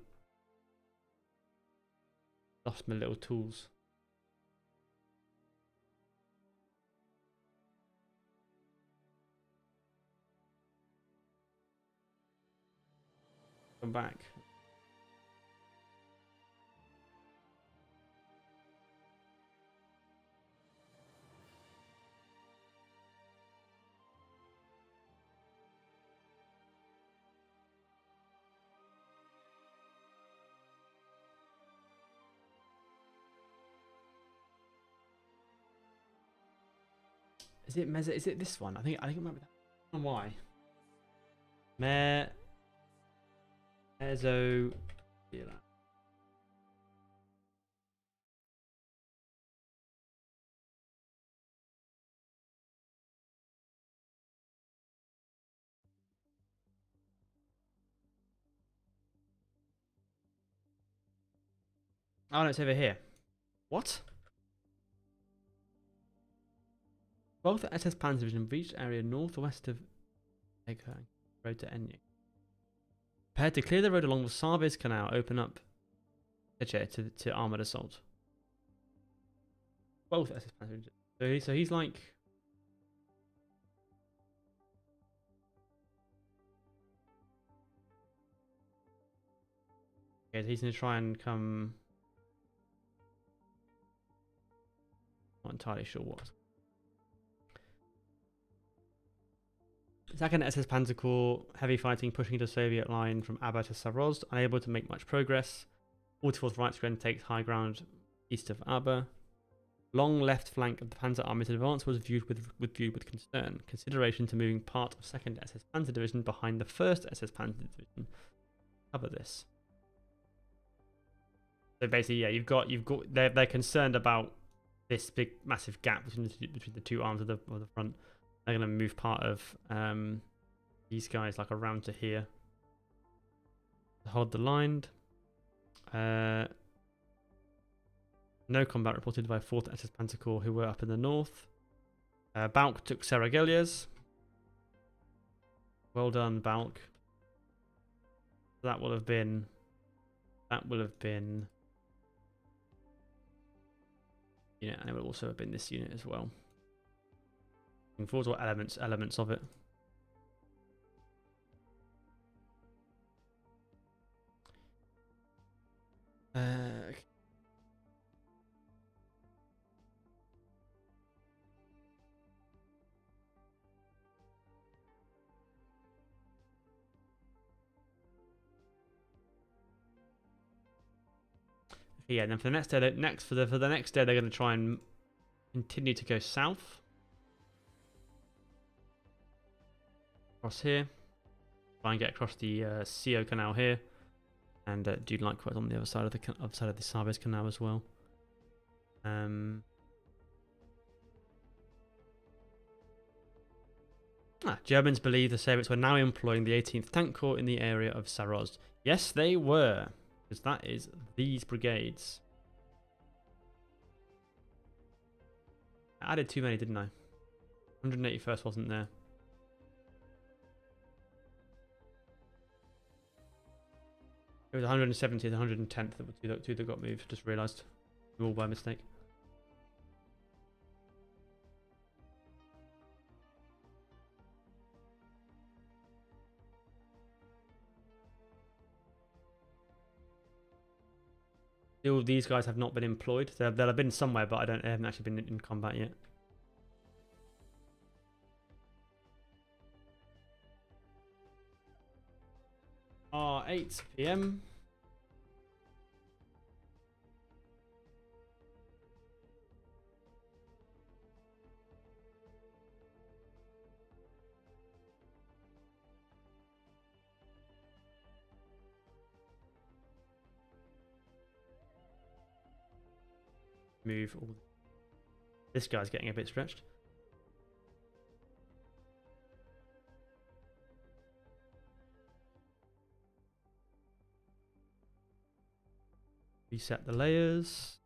little tools. Come back. Is it this one? I think it might be that. I don't know why. Mezzo. Oh no, it's over here. What? Both the SS Panzer Division reached area northwest of Deghe, road to Enying. Prepared to clear the road along the Sarves Canal, open up to armoured assault. Both SS Panzer Division. So he's like... Okay, he's going to try and come... Not entirely sure what. Second SS Panzer Corps, heavy fighting pushing the Soviet line from Aba to Sarost, unable to make much progress. 44th Reichsgrenadier takes high ground east of Aba. Long left flank of the Panzer Army's advance was viewed with concern. Consideration to moving part of 2nd SS Panzer Division behind the 1st SS Panzer Division. Cover this. So basically, yeah, you've got they're concerned about this big massive gap between the two arms of the front. They're going to move part of these guys like around to here to hold the line. No combat reported by 4th SS Panzer Corps, who were up in the north. Balk took serra, gillias. Well done, Balk. That will have been. Yeah, and it will also have been this unit as well. Looking forward to what elements of it. Okay. Yeah, and then for the next day, the next day, they're going to try and continue to go south. Across here, try and get across the CO Canal here, and do likewise on the other side of the Sarves Canal as well. Germans believe the Soviets were now employing the 18th Tank Corps in the area of Sarost. Yes, they were, because that is these brigades. I added too many, didn't I? 181st wasn't there. It was 170th, 110th that were two that got moved. Just realised, all by mistake. Still, these guys have not been employed. They'll have been somewhere, but they haven't actually been in combat yet. Ah, 8 PM. Move all. This guy's getting a bit stretched. Reset the layers.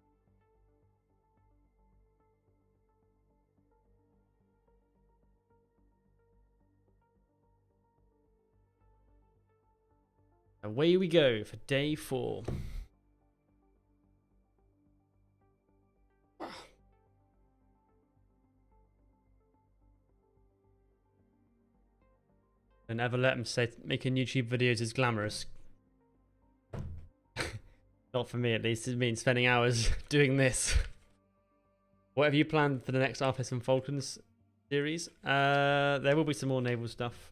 Away we go for day 4. Don't ever let them say making YouTube videos is glamorous. Not for me, at least. It means spending hours doing this. What have you planned for the next RFS and Falcons series? There will be some more naval stuff.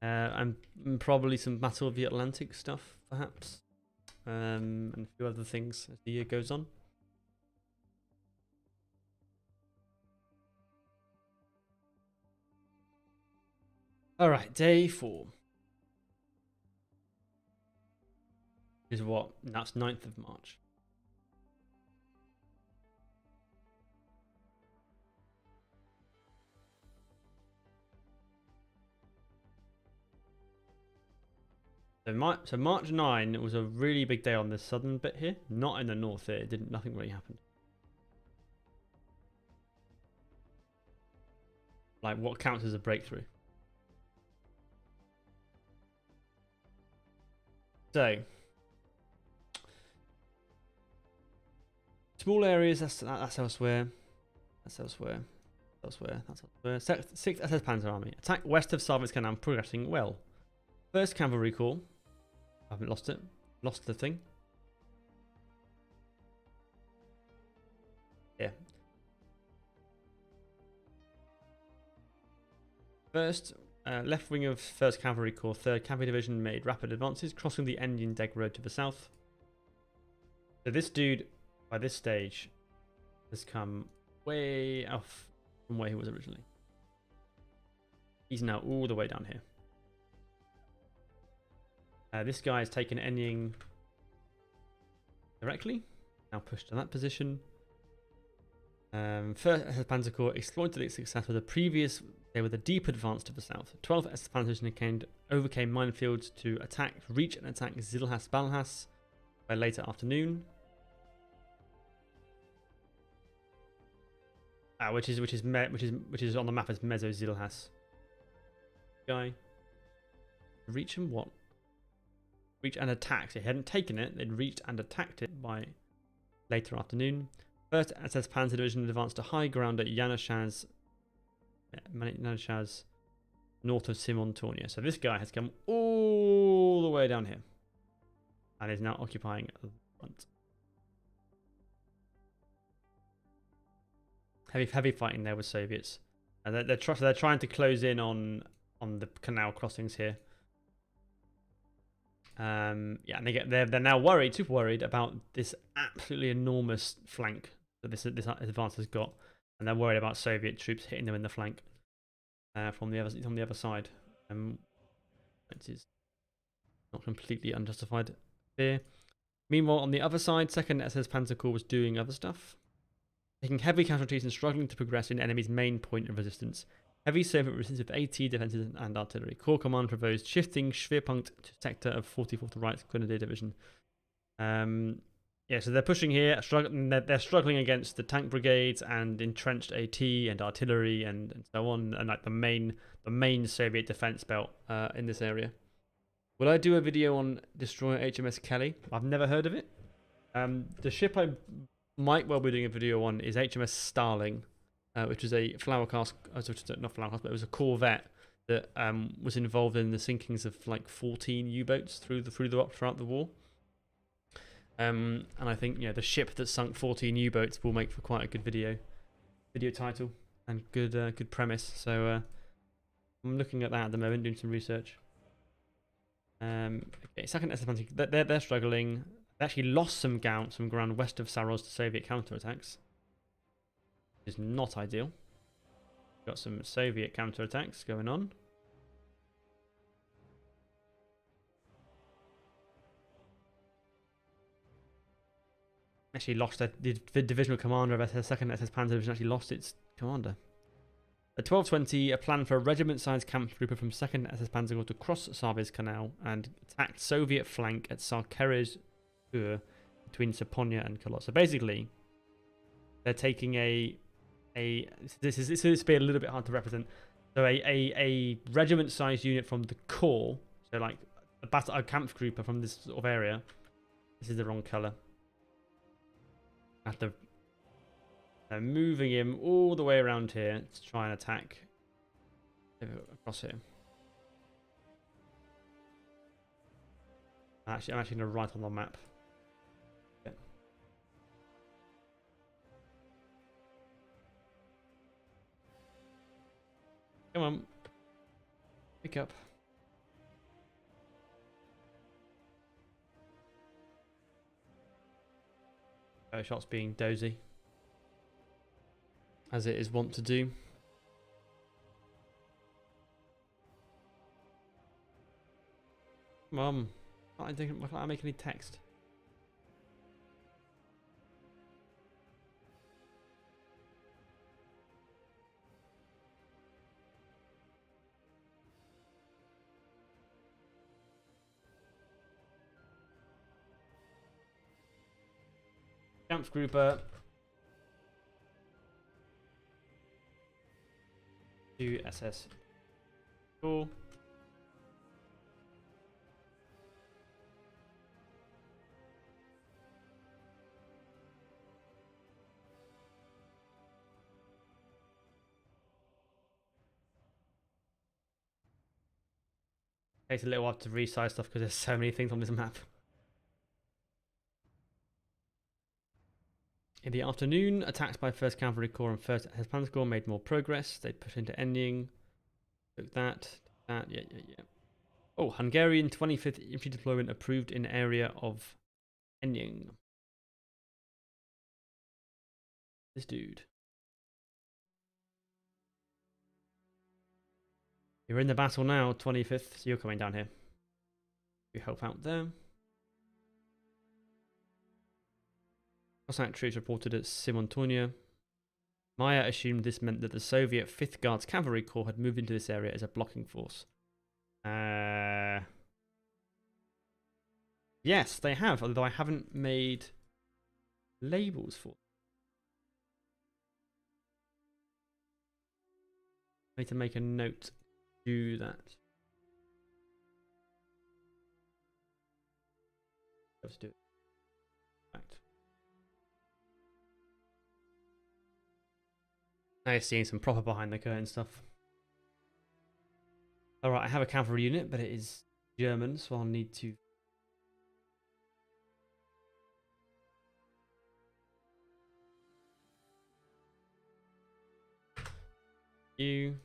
And probably some Battle of the Atlantic stuff, perhaps. And a few other things as the year goes on. Alright, day 4. Is what? That's 9th of March. So March 9 was a really big day on the southern bit here, not in the north here. Nothing really happened. Like what counts as a breakthrough. So small areas, that's elsewhere. That's elsewhere. Elsewhere. That's elsewhere. 6th SS Panzer Army. Attack west of Sarvitz Canal, progressing well. 1st Cavalry Corps. I haven't lost it. Lost the thing. Yeah. First, left wing of 1st Cavalry Corps, 3rd Cavalry Division made rapid advances, crossing the Endian Deg Road to the south. So this dude, by this stage, has come way off from where he was originally. He's now all the way down here. This guy has taken Enying directly, now pushed to that position. First SS Panzer Corps exploited its success with a previous. They were the deep advance to the south. 12th SS Panzer Division overcame minefields to reach and attack Zilhas Balhas by later afternoon. Which is on the map as Meso Zilhas. Guy. Reach and what? Reach and attack. So he hadn't taken it, they'd reached and attacked it by later afternoon. First SS Panzer Division advanced to high ground at Janashaz, north of Simontonia. So this guy has come all the way down here and is now occupying the front. Heavy fighting there with Soviets. And they're trying to close in on the canal crossings here. Yeah, and they're now worried, super worried about this absolutely enormous flank that this advance has got, and they're worried about Soviet troops hitting them in the flank from the other side, which is not completely unjustified fear. Meanwhile, on the other side, 2nd SS Panzer Corps was doing other stuff, taking heavy casualties and struggling to progress in the enemy's main point of resistance. Heavy Soviet resistance with AT defenses and artillery. Corps command proposed shifting Schwerpunkt to sector of 44th Right Grenadier Division. Yeah, so they're pushing here. They're struggling against the tank brigades and entrenched AT and artillery and so on, and like the main Soviet defense belt in this area. Will I do a video on destroyer HMS Kelly? I've never heard of it. The ship I might well be doing a video on is HMS Starling, which is a flower cask, not flower cask, but it was a corvette that was involved in the sinkings of like 14 U-boats throughout the war. And I think the ship that sunk 14 U-boats will make for quite a good video title and good premise. So I'm looking at that at the moment, doing some research. Okay, second Atlantic, they're struggling. They actually lost some ground west of Saros to Soviet counterattacks. Which is not ideal. Got some Soviet counterattacks going on. Actually lost the divisional commander of SS 2nd SS Panzer Division actually lost its commander. At 12:20, a plan for a regiment-sized camp group from 2nd SS Panzer Corps to cross Savez Canal and attacked Soviet flank at Sarkerez between Saponia and Kolos. So basically, they're taking this is be a little bit hard to represent. So a regiment-sized unit from the corps, so like a camp group from this sort of area. This is the wrong color. After they're moving him all the way around here to try and attack across here. I'm actually going to write on the map. Okay. Come on. Pick up. Shots being dozy, as it is wont to do. Mum, why can't I make any text? Kampfgruppe to SS. Cool. Takes a little while to resize stuff because there's so many things on this map. In the afternoon, attacks by 1st Cavalry Corps and 1st SS Panzer Corps made more progress. They pushed into Enning. Took that. Yeah. Oh, Hungarian 25th Infantry Deployment approved in area of Enning. This dude. You're in the battle now, 25th, so you're coming down here. You help out there. Cossack troops reported at Simontonia. Maya assumed this meant that the Soviet 5th Guards Cavalry Corps had moved into this area as a blocking force. Yes, they have, although I haven't made labels for them. I need to make a note to do that. Let's do it. Now you're seeing some proper behind the curtain stuff. Alright, I have a cavalry unit, but it is German, so I'll need to... You...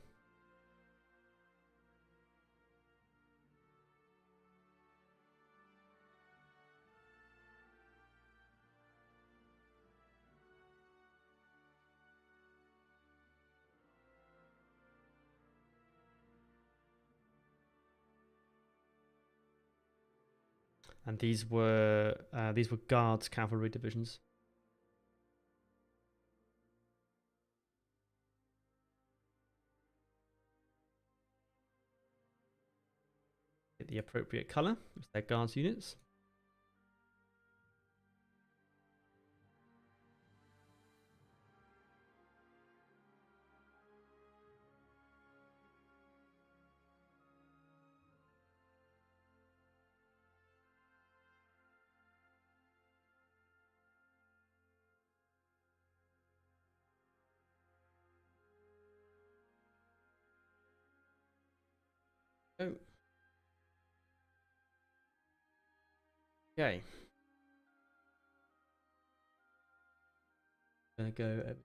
And these were Guards cavalry divisions. Get the appropriate color. It's their Guards units. Oh. Okay. Gonna go over.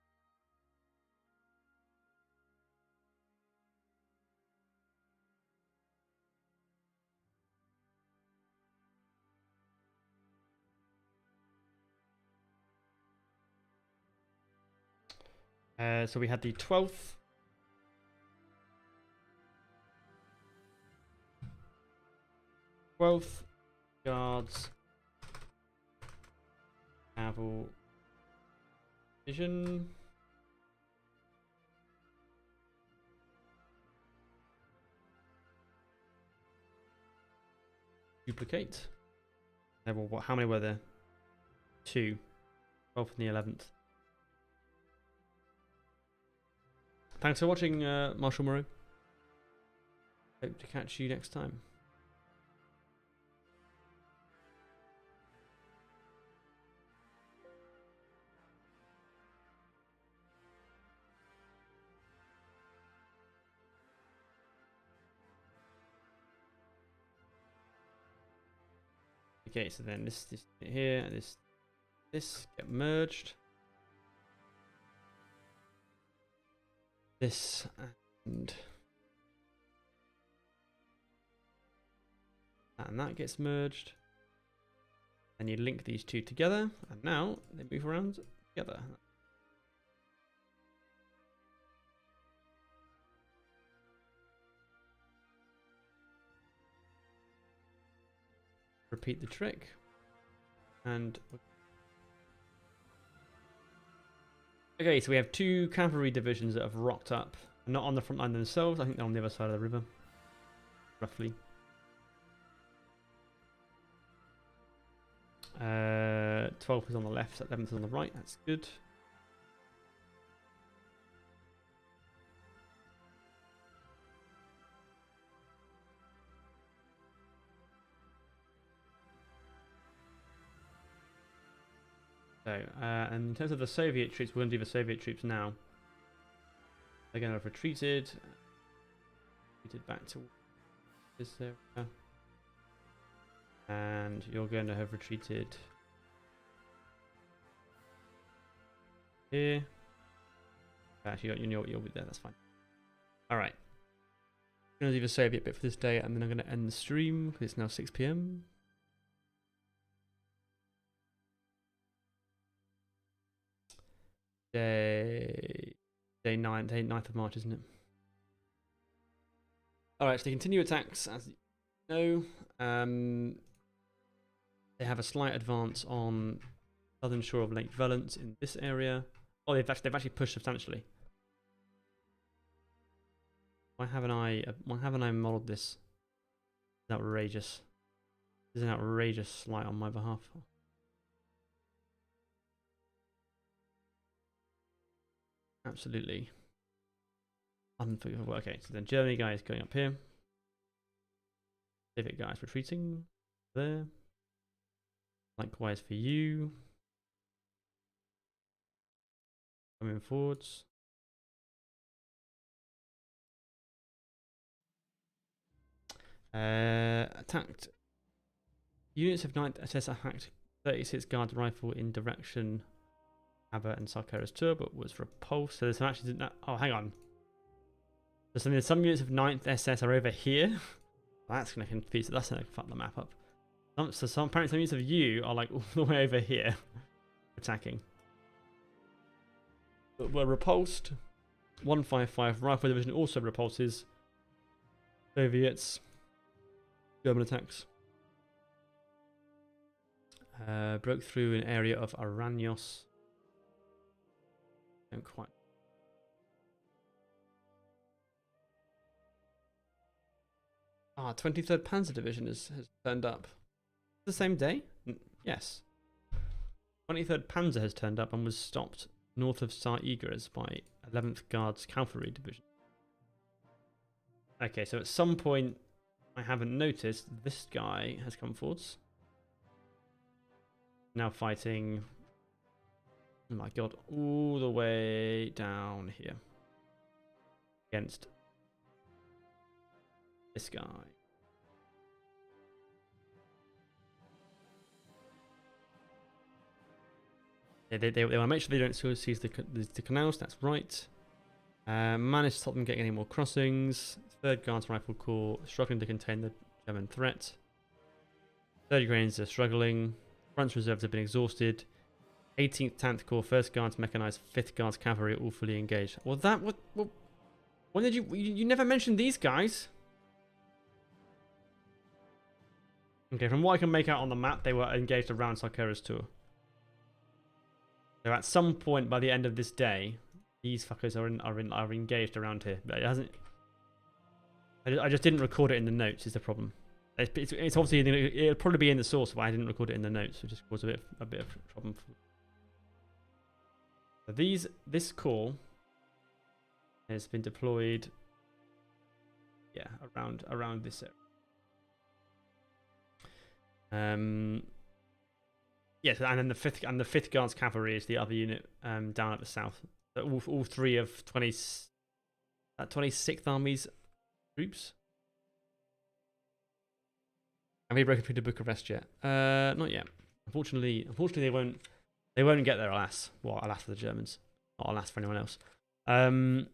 So we had the 12th. 12th Guards Cavalry Division. Duplicate. Well, how many were there? 2. 12th and the 11th. Thanks for watching, Marshall Moreau. Hope to catch you next time. Okay, so then this here and this get merged. This and that gets merged. And you link these two together, and now they move around together. Repeat the trick, and okay, so we have 2 cavalry divisions that have rocked up, not on the front line themselves. I think they're on the other side of the river, roughly. 12th is on the left, 11th is on the right. That's good. So, and in terms of the Soviet troops, we're going to do the Soviet troops now. They're going to have retreated back to this area, and you're going to have retreated here. Actually, you know what, you'll be there. That's fine. All right. I'm going to do the Soviet bit for this day, and then I'm going to end the stream because it's now 6 p.m. Day 9th of March, isn't it? Alright, so they continue attacks, as you know. They have a slight advance on southern shore of Lake Valence in this area. Oh, they've actually pushed substantially. Why haven't I modeled this? It's outrageous. This is an outrageous slight on my behalf. Absolutely unforgivable. Okay, so then Germany guys going up here. Civic guys retreating there. Likewise for you. Coming forwards. Attacked. Units of 9th SS attacked 36 Guards rifle in direction Aber and Sarkara's tour, but was repulsed. So there's some actually didn't. Oh, hang on. So some units of 9th SS are over here. That's going to confuse it. That's going to fuck the map up. So apparently some units of you are like all the way over here attacking. But we're repulsed. 155 Rifle Division also repulses Soviets. German attacks. Broke through an area of Aranyos. Don't quite. 23rd Panzer Division has turned up. The same day? Yes. 23rd Panzer has turned up and was stopped north of Tsar-Igraz by 11th Guards Cavalry Division. Okay, so at some point I haven't noticed this guy has come forwards. Now fighting, oh my god, all the way down here against This guy. Yeah, they want to make sure they don't seize the canals. That's right. Managed to stop them getting any more crossings. 3rd Guards Rifle Corps struggling to contain the German threat. 30 Grains are struggling. Front's reserves have been exhausted. 18th Tank Corps, 1st Guards Mechanized, 5th Guards Cavalry all fully engaged. Well, that what? When did you never mentioned these guys? Okay, from what I can make out on the map, they were engaged around Sarkera's tour. So at some point by the end of this day, these fuckers are engaged around here. But it hasn't. I just didn't record it in the notes. Is the problem? It's obviously it'll probably be in the source, but I didn't record it in the notes, which just caused a bit of problem. So this core has been deployed. Yeah, around this area. Yes, and then the fifth Guards Cavalry is the other unit down at the south. So all three of 26th Army's troops. Have we broken through to Bucharest yet? Not yet. Unfortunately, they won't get there. Alas, well, alas for the Germans, not alas for anyone else. Where am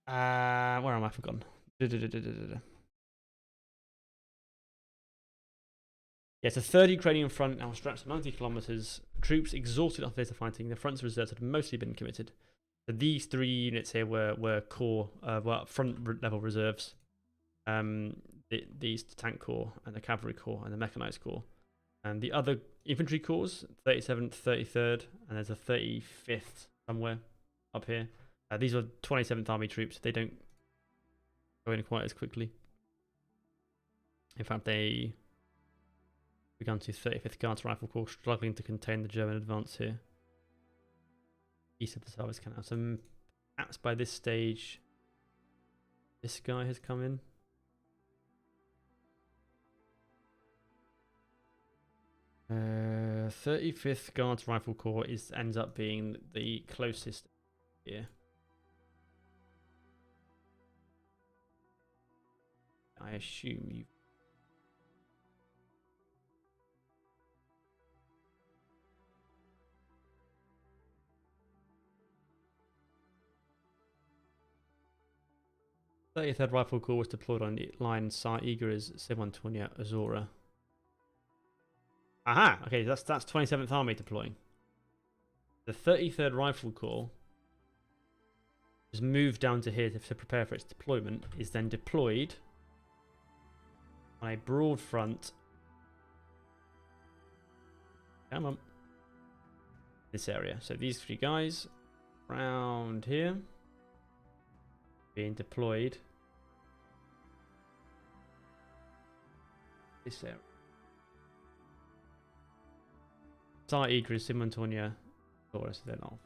I? Forgotten. Yeah, it's a third Ukrainian front now stretched 90 kilometers. Troops exhausted after days of fighting. The front's reserves had mostly been committed. So these 3 units here were core, front level reserves. These tank corps and the cavalry corps and the mechanized corps, and the other infantry corps, 37th, 33rd, and there's a 35th somewhere up here. These are 27th Army troops. They don't go in quite as quickly. In fact, they began to 35th Guards Rifle Corps, struggling to contain the German advance here, east of the Savage Canal. So perhaps by this stage, this guy has come in. 35th Guards Rifle Corps ends up being the closest here. I assume you. The 33rd Rifle Corps was deployed on the line Tsar Igor's Simontonia Azora. Aha! Okay, that's 27th Army deploying. The 33rd Rifle Corps has moved down to here to prepare for its deployment, is then deployed on a broad front. Come on. This area. So these 3 guys around here being deployed. This area. Tsar Igor, Simontonia, Taurus, then off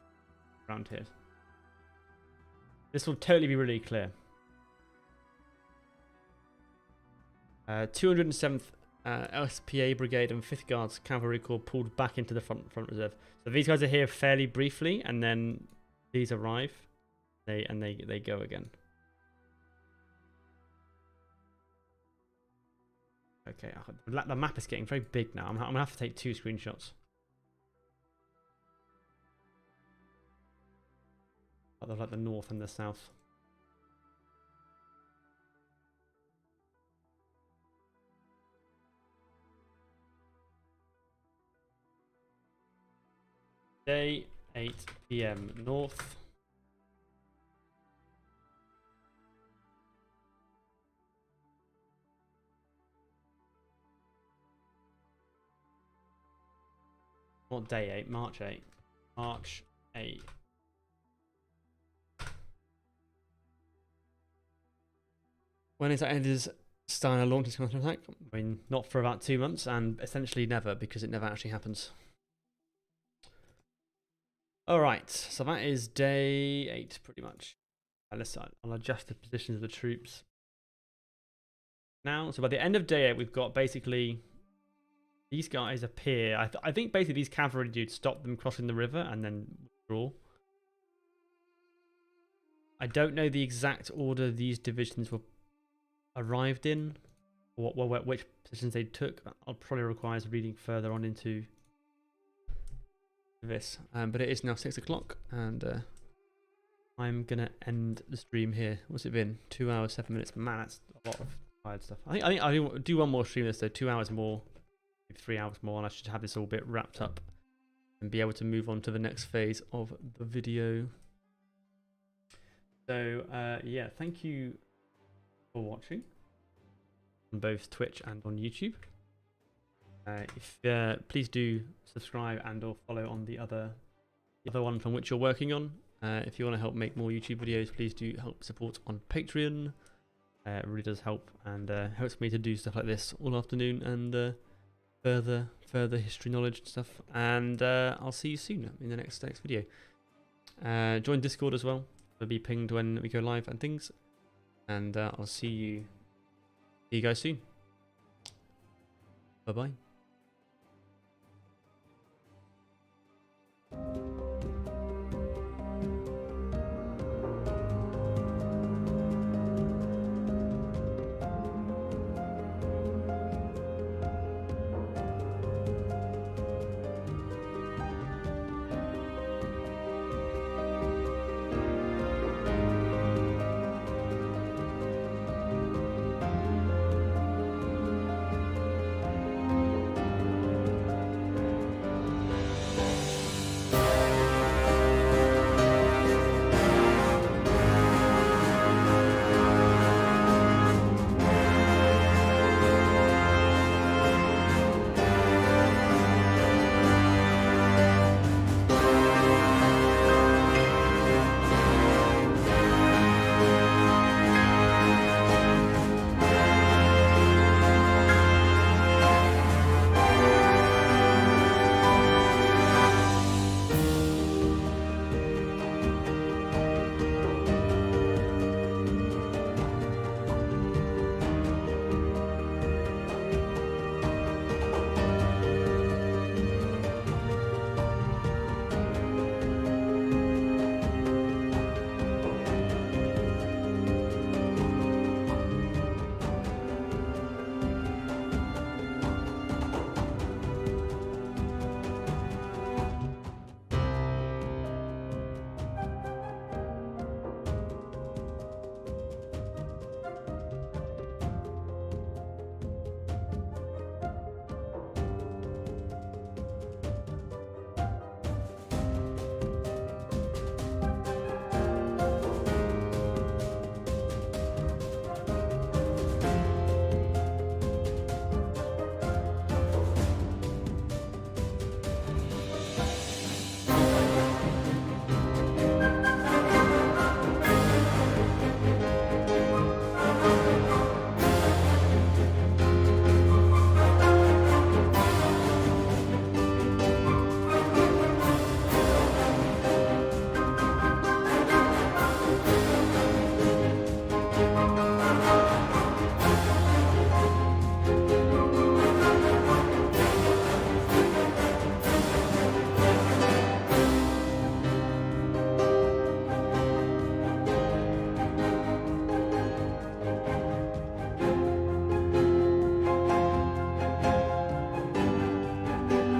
around here. This will totally be really clear. 207th LSPA Brigade and 5th Guards Cavalry Corps pulled back into the front reserve. So these guys are here fairly briefly, and then these arrive. They go again. Okay, the map is getting very big now. I'm gonna have to take 2 screenshots. Like the north and the south. Day 8 PM north. What day 8? March 8. March 8. When is that ended Steiner launched his counter-attack? I mean, not for about 2 months, and essentially never, because it never actually happens. Alright, so that is day 8, pretty much. I'll adjust the positions of the troops now. So by the end of day 8, we've got basically these guys appear. I think basically these cavalry dudes stop them crossing the river and then withdraw. I don't know the exact order these divisions were arrived in, or which positions they took. I'll probably require reading further on into this. But it is now 6 o'clock, and I'm gonna end the stream here. What's it been? 2 hours, 7 minutes. Man, that's a lot of tired stuff. I think I'll do one more stream this though. 2 hours more, maybe 3 hours more, and I should have this all bit wrapped up and be able to move on to the next phase of the video. So yeah, thank you for watching on both Twitch and on YouTube. Please do subscribe and or follow on the other one from which you're working on. If you want to help make more YouTube videos, please do help support on Patreon. It really does help, and helps me to do stuff like this all afternoon and further history knowledge and stuff. And I'll see you soon in the next video. Join Discord as well. It'll be pinged when we go live and things. And I'll see you guys soon. Bye bye.